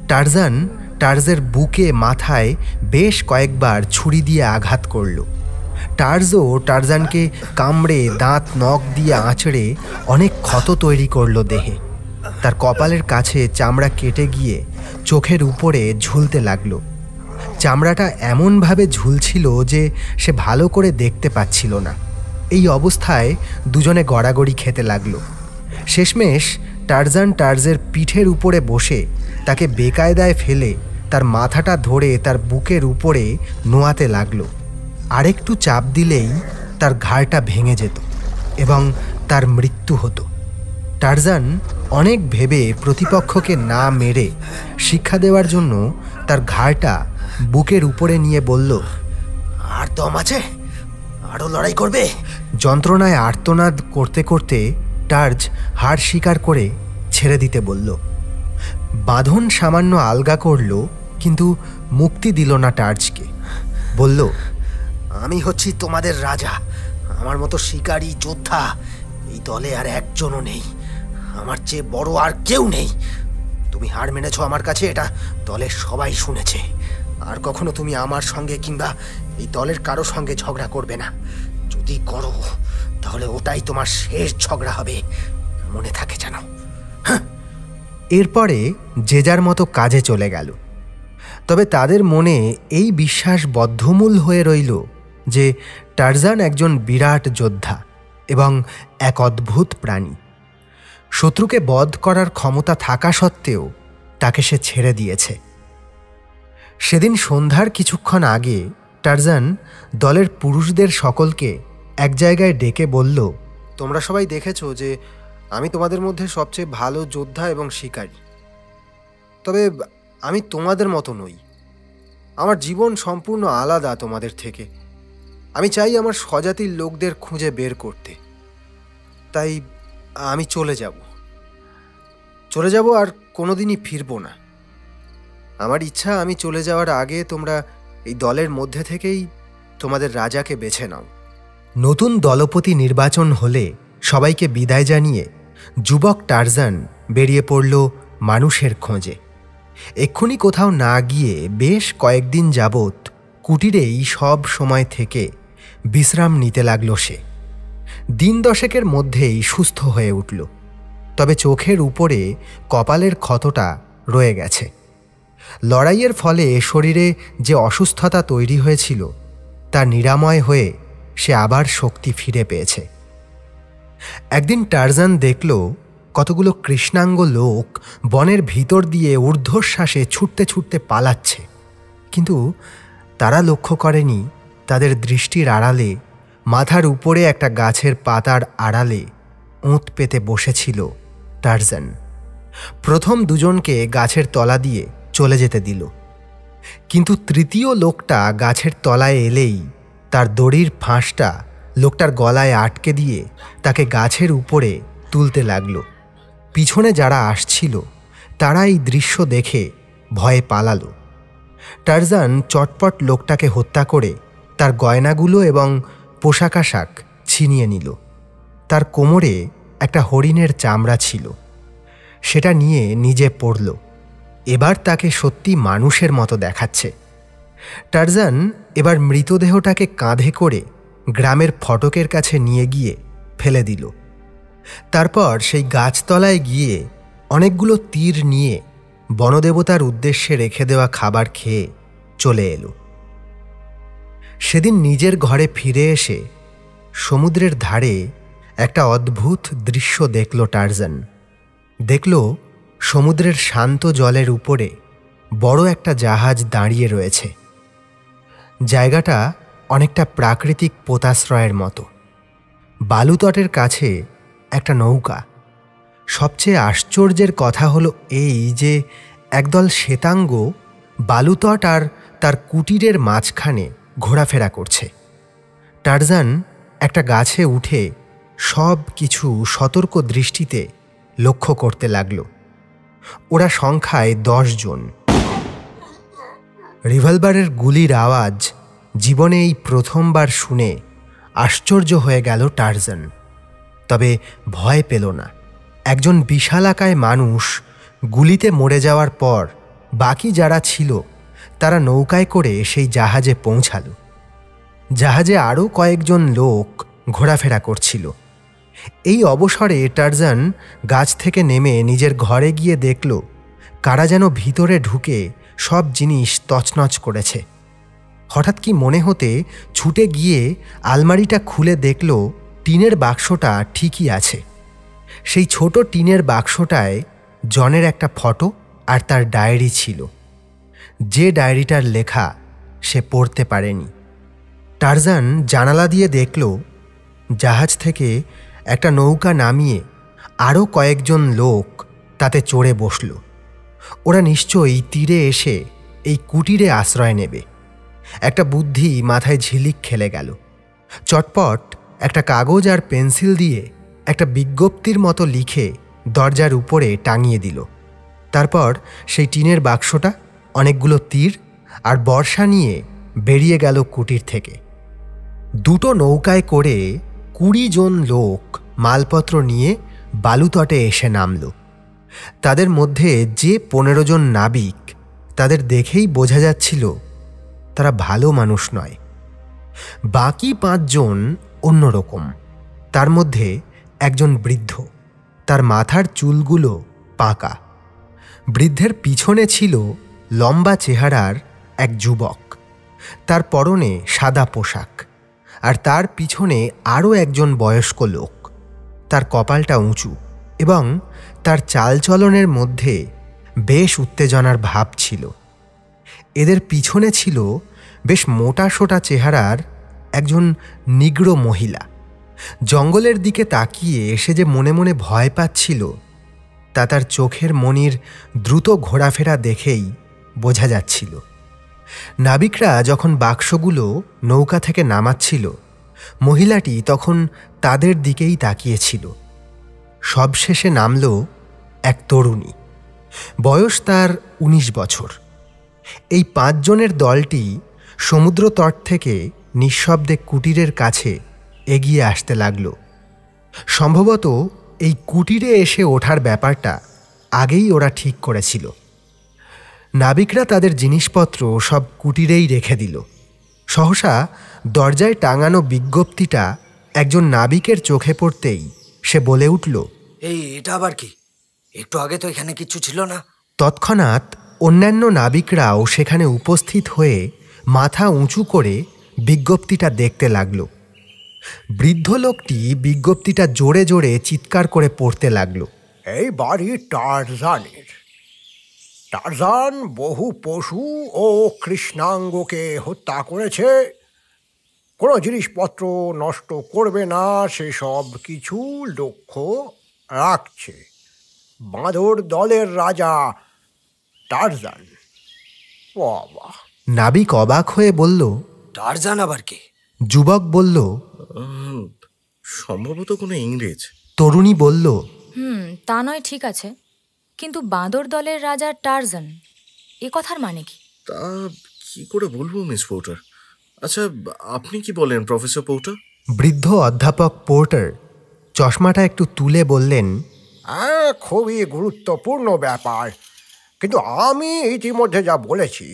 টারজান টার্জের বুকে মাথায় বেশ কয়েকবার ছুরি দিয়ে আঘাত করল। টার্জও টারজানকে কামড়ে দাঁত নখ দিয়ে আঁচড়ে অনেক ক্ষত তৈরি করল দেহে। তার কপালের কাছে চামড়া কেটে গিয়ে চোখের উপরে ঝুলতে লাগলো। চামড়াটা এমনভাবে ঝুলছিল যে সে ভালো করে দেখতে পাচ্ছিল না। এই অবস্থায় দুজনে গড়াগড়ি খেতে লাগলো। শেষমেশ টারজান টার্জের পিঠের উপরে বসে তাকে বেকায়দায় ফেলে তার মাথাটা ধরে তার বুকের উপরে নোয়াতে লাগলো। আরেকটু চাপ দিলেই তার ঘাড়টা ভেঙে যেত এবং তার মৃত্যু হতো। টারজান অনেক ভেবে প্রতিপক্ষকে না মেরে শিক্ষা দেওয়ার জন্য তার ঘাড়টা বুকের উপরে নিয়ে বলল, আর দম আছে? আরও লড়াই করবে? যন্ত্রণায় আর্তনাদ করতে করতে টার্জ হার স্বীকার করে ছেড়ে দিতে বলল। বাঁধন সামান্য আলগা করল, কিন্তু মুক্তি দিল না টার্জকে। বলল, আমি হচ্ছি তোমাদের রাজা। আমার মতো শিকারী যোদ্ধা এই দলে আর একজনও নেই। আমার চেয়ে বড় আর কেউ নেই। তুমি হার মেনেছ আমার কাছে, এটা দলের সবাই শুনেছে। আর কখনো তুমি আমার সঙ্গে কিংবা এই দলের কারো সঙ্গে ঝগড়া করবে না। যদি করো তাহলে ওটাই তোমার শেষ ঝগড়া হবে, মনে থাকে জানো। এরপরে যে যার মতো কাজে চলে গেল। তবে তাদের মনে এই বিশ্বাস বদ্ধমূল হয়ে রইল যে টারজান একজন বিরাট যোদ্ধা এবং এক অদ্ভুত প্রাণী। শত্রুকে বধ করার ক্ষমতা থাকা সত্ত্বেও তাকে সে ছেড়ে দিয়েছে। সেদিন সন্ধ্যার কিছুক্ষণ আগে টারজান দলের পুরুষদের সকলকে এক জায়গায় ডেকে বলল, তোমরা সবাই দেখেছো যে আমি তোমাদের মধ্যে সবচেয়ে ভালো যোদ্ধা এবং শিকারী। তবে আমি তোমাদের মতো নই। আমার জীবন সম্পূর্ণ আলাদা তোমাদের থেকে। আমি চাই আমার স্বজাতির লোকদের খুঁজে বের করতে। তাই আমি চলে যাব আর কোনোদিনই ফিরব না। আমার ইচ্ছা আমি চলে যাওয়ার আগে তোমরা এই দলের মধ্যে থেকেই তোমাদের রাজাকে বেছে নাও। নতুন দলপতি নির্বাচন হলে সবাইকে বিদায় জানিয়ে যুবক টারজান বেরিয়ে পড়ল মানুষের খোঁজে। এক্ষুনি কোথাও না গিয়ে বেশ কয়েকদিন যাবৎ কুটিরেই সব সময় থেকে বিশ্রাম নিতে লাগল সে। দিন 10 মধ্যেই সুস্থ হয়ে উঠল, তবে চোখের উপরে কপালের ক্ষতটা রয়ে গেছে। লড়াইয়ের ফলে শরীরে যে অসুস্থতা তৈরি হয়েছিল তা নিরাময় হয়ে সে আবার শক্তি ফিরে পেয়েছে। একদিন টারজান দেখল কতগুলো কৃষ্ণাঙ্গ লোক বনের ভিতর দিয়ে ঊর্ধ্বশ্বাসে ছুটতে ছুটতে পালাচ্ছে, কিন্তু তারা লক্ষ্য করেনি তাদের দৃষ্টির আড়ালে মাথার উপরে একটা গাছের পাতার আড়ালে ওঁত পেতে বসেছিল টারজান। প্রথম দুজনকে গাছের তলা দিয়ে চলে যেতে দিল, কিন্তু তৃতীয় লোকটা গাছের তলায় এলেই তার দড়ির ফাঁসটা লোকটার গলায় আটকে দিয়ে তাকে গাছের উপরে তুলতে লাগল। পিছনে যারা আসছিল তারা এই দৃশ্য দেখে ভয়ে পালালো। টারজান চটপট লোকটাকে হত্যা করে তার গয়নাগুলো এবং পোশাক আশাক ছিনিয়ে নিল। তার কোমরে একটা হরিণের চামড়া ছিল, সেটা নিয়ে নিজে পড়ল। এবার তাকে সত্যি মানুষের মতো দেখাচ্ছে। টারজান এবার মৃতদেহটাকে কাঁধে করে গ্রামের ফটকের কাছে নিয়ে গিয়ে ফেলে দিল। তারপর সেই গাছতলায় গিয়ে অনেকগুলো তীর নিয়ে বনদেবতার উদ্দেশ্যে রেখে দেওয়া খাবার খেয়ে চলে এলো। সেদিন নিজের ঘরে ফিরে এসে সমুদ্রের ধারে একটা অদ্ভুত দৃশ্য দেখল টারজান। দেখল সমুদ্রের শান্ত জলের উপরে বড় একটা জাহাজ দাঁড়িয়ে রয়েছে। জায়গাটা অনেকটা প্রাকৃতিক পোতাশ্রয়ের মতো। বালুতটের কাছে একটা নৌকা। সবচেয়ে আশ্চর্যের কথা হলো এই যে একদল শ্বেতাঙ্গ বালুতট আর তার কুটিরের মাঝখানে ঘোরাফেরা করছে। টারজান একটা গাছে উঠে সব কিছু সতর্ক দৃষ্টিতে লক্ষ্য করতে লাগল। ওরা সংখ্যায় 10 জন। রিভলভারের গুলির আওয়াজ জীবনে এই প্রথমবার শুনে আশ্চর্য হয়ে গেল টারজান, তবে ভয় পেল না। একজন বিশালাকায় মানুষ গুলিতে মরে যাওয়ার পর বাকি যারা ছিল তারা নৌকায় করে সেই জাহাজে পৌঁছাল। জাহাজে আরও কয়েকজন লোক ঘোরাফেরা করছিল। এই অবসরে টারজান গাছ থেকে নেমে নিজের ঘরে গিয়ে দেখল কারা যেন ভিতরে ঢুকে সব জিনিস তছনছ করেছে। হঠাৎ কি মনে হতে ছুটে গিয়ে আলমারিটা খুলে দেখল টিনের বাক্সটা ঠিকই আছে। সেই ছোট টিনের বাক্সটায় জনের একটা ফটো আর তার ডায়েরি ছিল। যে ডায়েরিটার লেখা সে পড়তে পারেনি। টারজান জানালা দিয়ে দেখল জাহাজ থেকে একটা নৌকা নামিয়ে আরও কয়েকজন লোক তাতে চড়ে বসল। ওরা নিশ্চয়ই তীরে এসে এই কুটিরে আশ্রয় নেবে। একটা বুদ্ধি মাথায় ঝিলিক খেলে গেল। চটপট একটা কাগজ আর পেন্সিল দিয়ে একটা বিজ্ঞপ্তির মতো লিখে দরজার উপরে টাঙিয়ে দিল। তারপর সেই টিনের বাক্সটা, অনেকগুলো তীর আর বর্ষা নিয়ে বেরিয়ে গেল কুটির থেকে। 2টো নৌকায় করে 20 জন লোক মালপত্র নিয়ে বালুতটে এসে নামল। তাদের মধ্যে যে 15 জন নাবিক, তাদের দেখেই বোঝা যাচ্ছিল তারা ভালো মানুষ নয়। বাকি 5 জন অন্যরকম। তার মধ্যে একজন বৃদ্ধ, তার মাথার চুলগুলো পাকা। বৃদ্ধের পিছনে ছিল লম্বা চেহারার এক যুবক, তার পরনে সাদা পোশাক, আর তার পিছনে আরও একজন বয়স্ক লোক। তার কপালটা উঁচু এবং তার চালচলনের মধ্যে বেশ উত্তেজনার ভাব ছিল। এদের পিছনে ছিল বেশ মোটাসোটা চেহারার একজন নিগ্র মহিলা। জঙ্গলের দিকে তাকিয়ে সে যে মনে মনে ভয় পাচ্ছিল তা তার চোখের মনির দ্রুত ঘোরাফেরা দেখেই বোঝা যাচ্ছিল। নাবিকরা যখন বাক্সগুলো নৌকা থেকে নামাচ্ছিল, মহিলাটি তখন তাদের দিকেই তাকিয়েছিল। সবশেষে নামল এক তরুণী, বয়স তার 19 বছর। এই 5 জনের দলটি সমুদ্র তট থেকে নিঃশব্দে কুটিরের কাছে এগিয়ে আসতে লাগল। সম্ভবত এই কুটিরে এসে ওঠার ব্যাপারটা আগেই ওরা ঠিক করেছিল। নাবিকরা তাদের জিনিসপত্র সব কুটিরেই রেখে দিল। সহসা দরজায় টাঙানো বিজ্ঞপ্তিটা একজন নাবিকের চোখে পড়তেই সে বলে উঠল, এটা আবার কি? একটু আগে তো এখানে কিছু ছিল না। তৎক্ষণাৎ অন্যান্য নাবিকরাও সেখানে উপস্থিত হয়ে মাথা উঁচু করে বিজ্ঞপ্তিটা দেখতে লাগল। বৃদ্ধ লোকটি বিজ্ঞপ্তিটা জোরে জোরে চিৎকার করে পড়তে লাগল। এই বাড়ি টারজানের। টারজান বহু পশু ও কৃষ্ণাঙ্গকে হত্যা করেছে। কোনো জিনিসপত্র নষ্ট করবে না, সেসব কিছু লক্ষ্য রাখছে। বাঁদর দলের রাজা টারজান। বাবা! নাবিক অবাক হয়ে বলল, টারজান আবার কে? যুবক বলল, সম্ভবত কোনো ইংরেজ। তরুণী বলল, তা নয়, ঠিক আছে, কিন্তু বাঁদর দলের রাজা টারজান এ কথার মানে কি? তা কি করে বলবো মিস পোর্টার। আচ্ছা, আপনি কি বলেন প্রফেসর পোর্টার? বৃদ্ধ অধ্যাপক পোর্টার চশমাটা একটু তুলে বললেন, হ্যাঁ, খুবই গুরুত্বপূর্ণ ব্যাপার, কিন্তু আমি ইতিমধ্যে যা বলেছি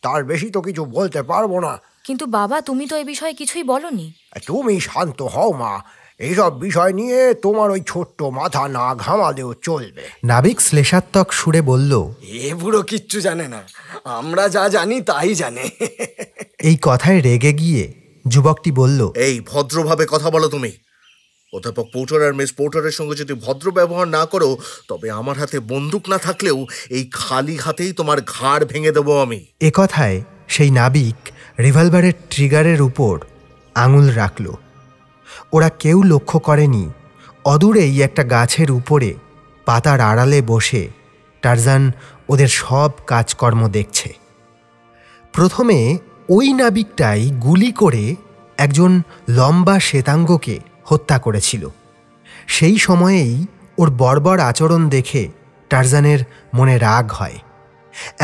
তার বেশি তো কিছু বলতে পারবো না। কিন্তু বাবা, তুমি তো এ বিষয়ে কিছুই বলনি। তুমি শান্ত হও মা, এইসব বিষয় নিয়ে তোমার ওই ছোট্ট মাথা না ঘামালেও চলবে। নাবিক শ্লেষাত্মক সুরে বলল, এ বুড়ো কিচ্ছু জানে না, আমরা যা জানি তাই জানে। এই কথায় রেগে গিয়ে যুবকটি বলল, এই ভদ্রভাবে কথা বলো তুমি। অধ্যাপক পোর্টার আর মিস পোর্টারের সঙ্গে যদি ভদ্র ব্যবহার না করো, তবে আমার হাতে বন্দুক না থাকলেও এই খালি হাতেই তোমার ঘাড় ভেঙে দেবো আমি। এ কথায় সেই নাবিক রিভলভারের ট্রিগারের উপর আঙুল রাখল। ওরা কেউ লক্ষ্য করেনি অদূরেই একটা গাছের উপরে পাতার আড়ালে বসে টারজান ওদের সব কাজকর্ম দেখছে। প্রথমে ওই নাবিকটাই গুলি করে একজন লম্বা শ্বেতাঙ্গকে হত্যা করেছিল। সেই সময়েই ওর বর্বর আচরণ দেখে টারজানের মনে রাগ হয়।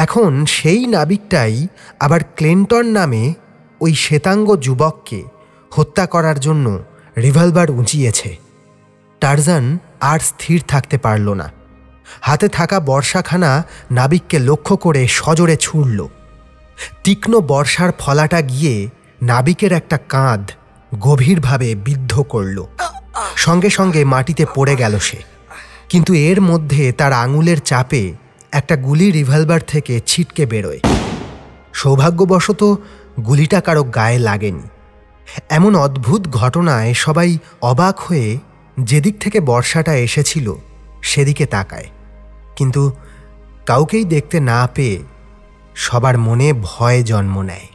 এখন সেই নাবিকটাই আবার ক্লেনটন নামে ওই শ্বেতাঙ্গ যুবককে হত্যা করার জন্য রিভলভার উঁচিয়েছে। টারজান আর স্থির থাকতে পারল না। হাতে থাকা বর্ষাখানা নাবিককে লক্ষ্য করে সজোরে ছুঁড়ল। তীক্ষ্ণ বর্ষার ফলাটা গিয়ে নাবিকের একটা কাঁধ গভীরভাবে বিদ্ধ করল। সঙ্গে সঙ্গে মাটিতে পড়ে গেল সে। কিন্তু এর মধ্যে তার আঙুলের চাপে একটা গুলি রিভলভার থেকে ছিটকে বেরোয়। সৌভাগ্যবশত গুলিটা কারো গায়ে লাগেনি। এমন অদ্ভুত ঘটনায় সবাই অবাক হয়ে যেদিক থেকে বর্ষাটা এসেছিল সেদিকে তাকায়, কিন্তু কাউকেই দেখতে না পেয়ে সবার মনে ভয় জন্ম নেয়।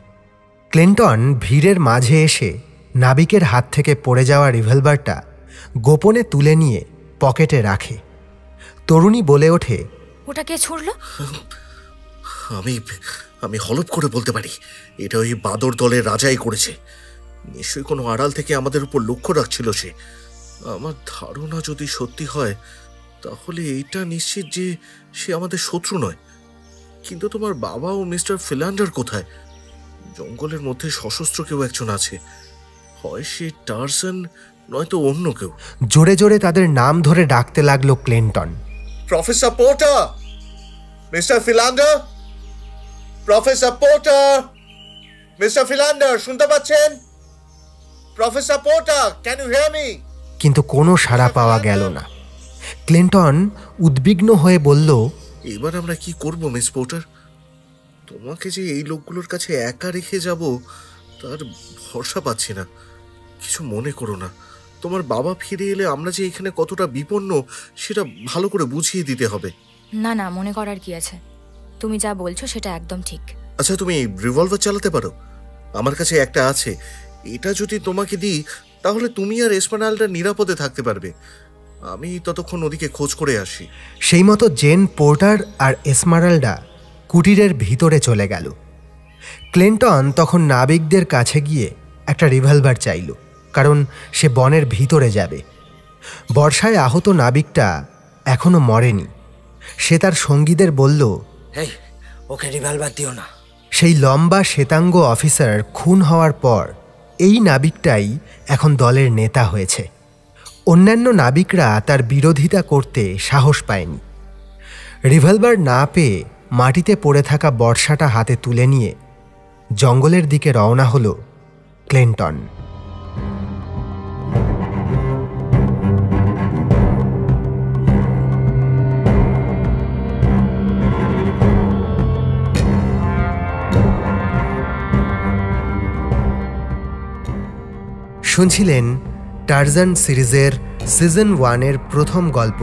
ক্লেনটন ভিড়ের মাঝে এসে নাবিকের হাত থেকে পড়ে যাওয়া রিভলভারটা গোপনে তুলে নিয়ে পকেটে রাখে। তরুণী বলে ওঠে, ওটা কে ছুড়ল? আমি হলপ করে বলতে পারি এটা ওই বাঁদর দলের রাজাই করেছে। নিশ্চয়ই কোনো আড়াল থেকে আমাদের উপর লক্ষ্য রাখছিল সে। আমার ধারণা যদি সত্যি হয় তাহলে এইটা নিশ্চিত যে সে আমাদের শত্রু নয়। কিন্তু তোমার বাবা ও মিস্টার ফিল্যান্ডার কোথায়? জঙ্গলের মধ্যে সশস্ত্র কেউ একজন আছে, হয় সে টারজান নয়তো অন্য কেউ। জোরে জোরে তাদের নাম ধরে ডাকতে লাগলো Clayton. Professor Porter, mister Philander, professor Porter, mister Philander, শুনতে পাচ্ছেন? Professor Porter, can you hear me? কিন্তু কোনো সাড়া পাওয়া গেল না। ক্লেনটন উদ্বিগ্ন হয়ে বলল, এবার আমরা কি করব মিস পোর্টার? তোমাকে যে এই লোকগুলোর কাছে একা রেখে যাব তার ভরসা পাচ্ছি না। কিছু মনে করো না, তোমার বাবা ফিরে এলে আমরা যে এখানে কতটা বিপন্ন সেটা ভালো করে বুঝিয়ে দিতে হবে। না না, মনে করার কি আছে, তুমি যা বলছো সেটা একদম ঠিক। আচ্ছা, তুমি রিভলভার চালাতে পারো? আমার কাছে একটা আছে। এটা যদি তোমাকে দিই তাহলে তুমি আর এসমারাল্ডা নিরাপদে থাকতে পারবে। আমি ততক্ষণ ওদিকে খোঁজ করে আসি। সেই মতো জেন পোর্টার আর এসমারাল্ডা কুটিরের ভিতরে চলে গেল। ক্লেনটন তখন নাবিকদের কাছে গিয়ে একটা রিভলভার চাইল, কারণ সে বনের ভিতরে যাবে। বর্ষায় আহত নাবিকটা এখনো মরেনি। সে তার সঙ্গীদের বলল, এই, ওকে রিভলভার দিও না। সেই লম্বা শ্বেতাঙ্গ অফিসার খুন হওয়ার পর এই নাবিকটাই এখন দলের নেতা হয়েছে। অন্যান্য নাবিকরা তার বিরোধিতা করতে সাহস পায়নি। রিভলভার না পেয়ে মাটিতে পড়ে থাকা বর্ষাটা হাতে তুলে নিয়ে জঙ্গলের দিকে রওনা হলো ক্লেনটন। শুনছিলেন টারজান সিরিজের সিজন 1-এর প্রথম গল্প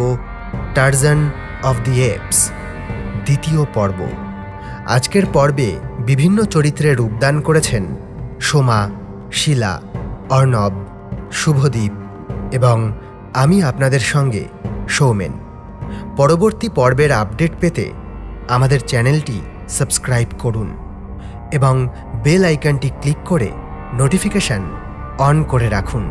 টারজান অফ দি এপস, দ্বিতীয় পর্ব। আজকের পর্বে বিভিন্ন চরিত্রে রূপদান করেছেন সোমা, শিলা, অর্ণব, শুভদীপ এবং আমি আপনাদের সঙ্গে সৌমেন। পরবর্তী পর্বের আপডেট পেতে আমাদের চ্যানেলটি সাবস্ক্রাইব করুন এবং বেল আইকনটি ক্লিক করে নোটিফিকেশন অন করে রাখুন।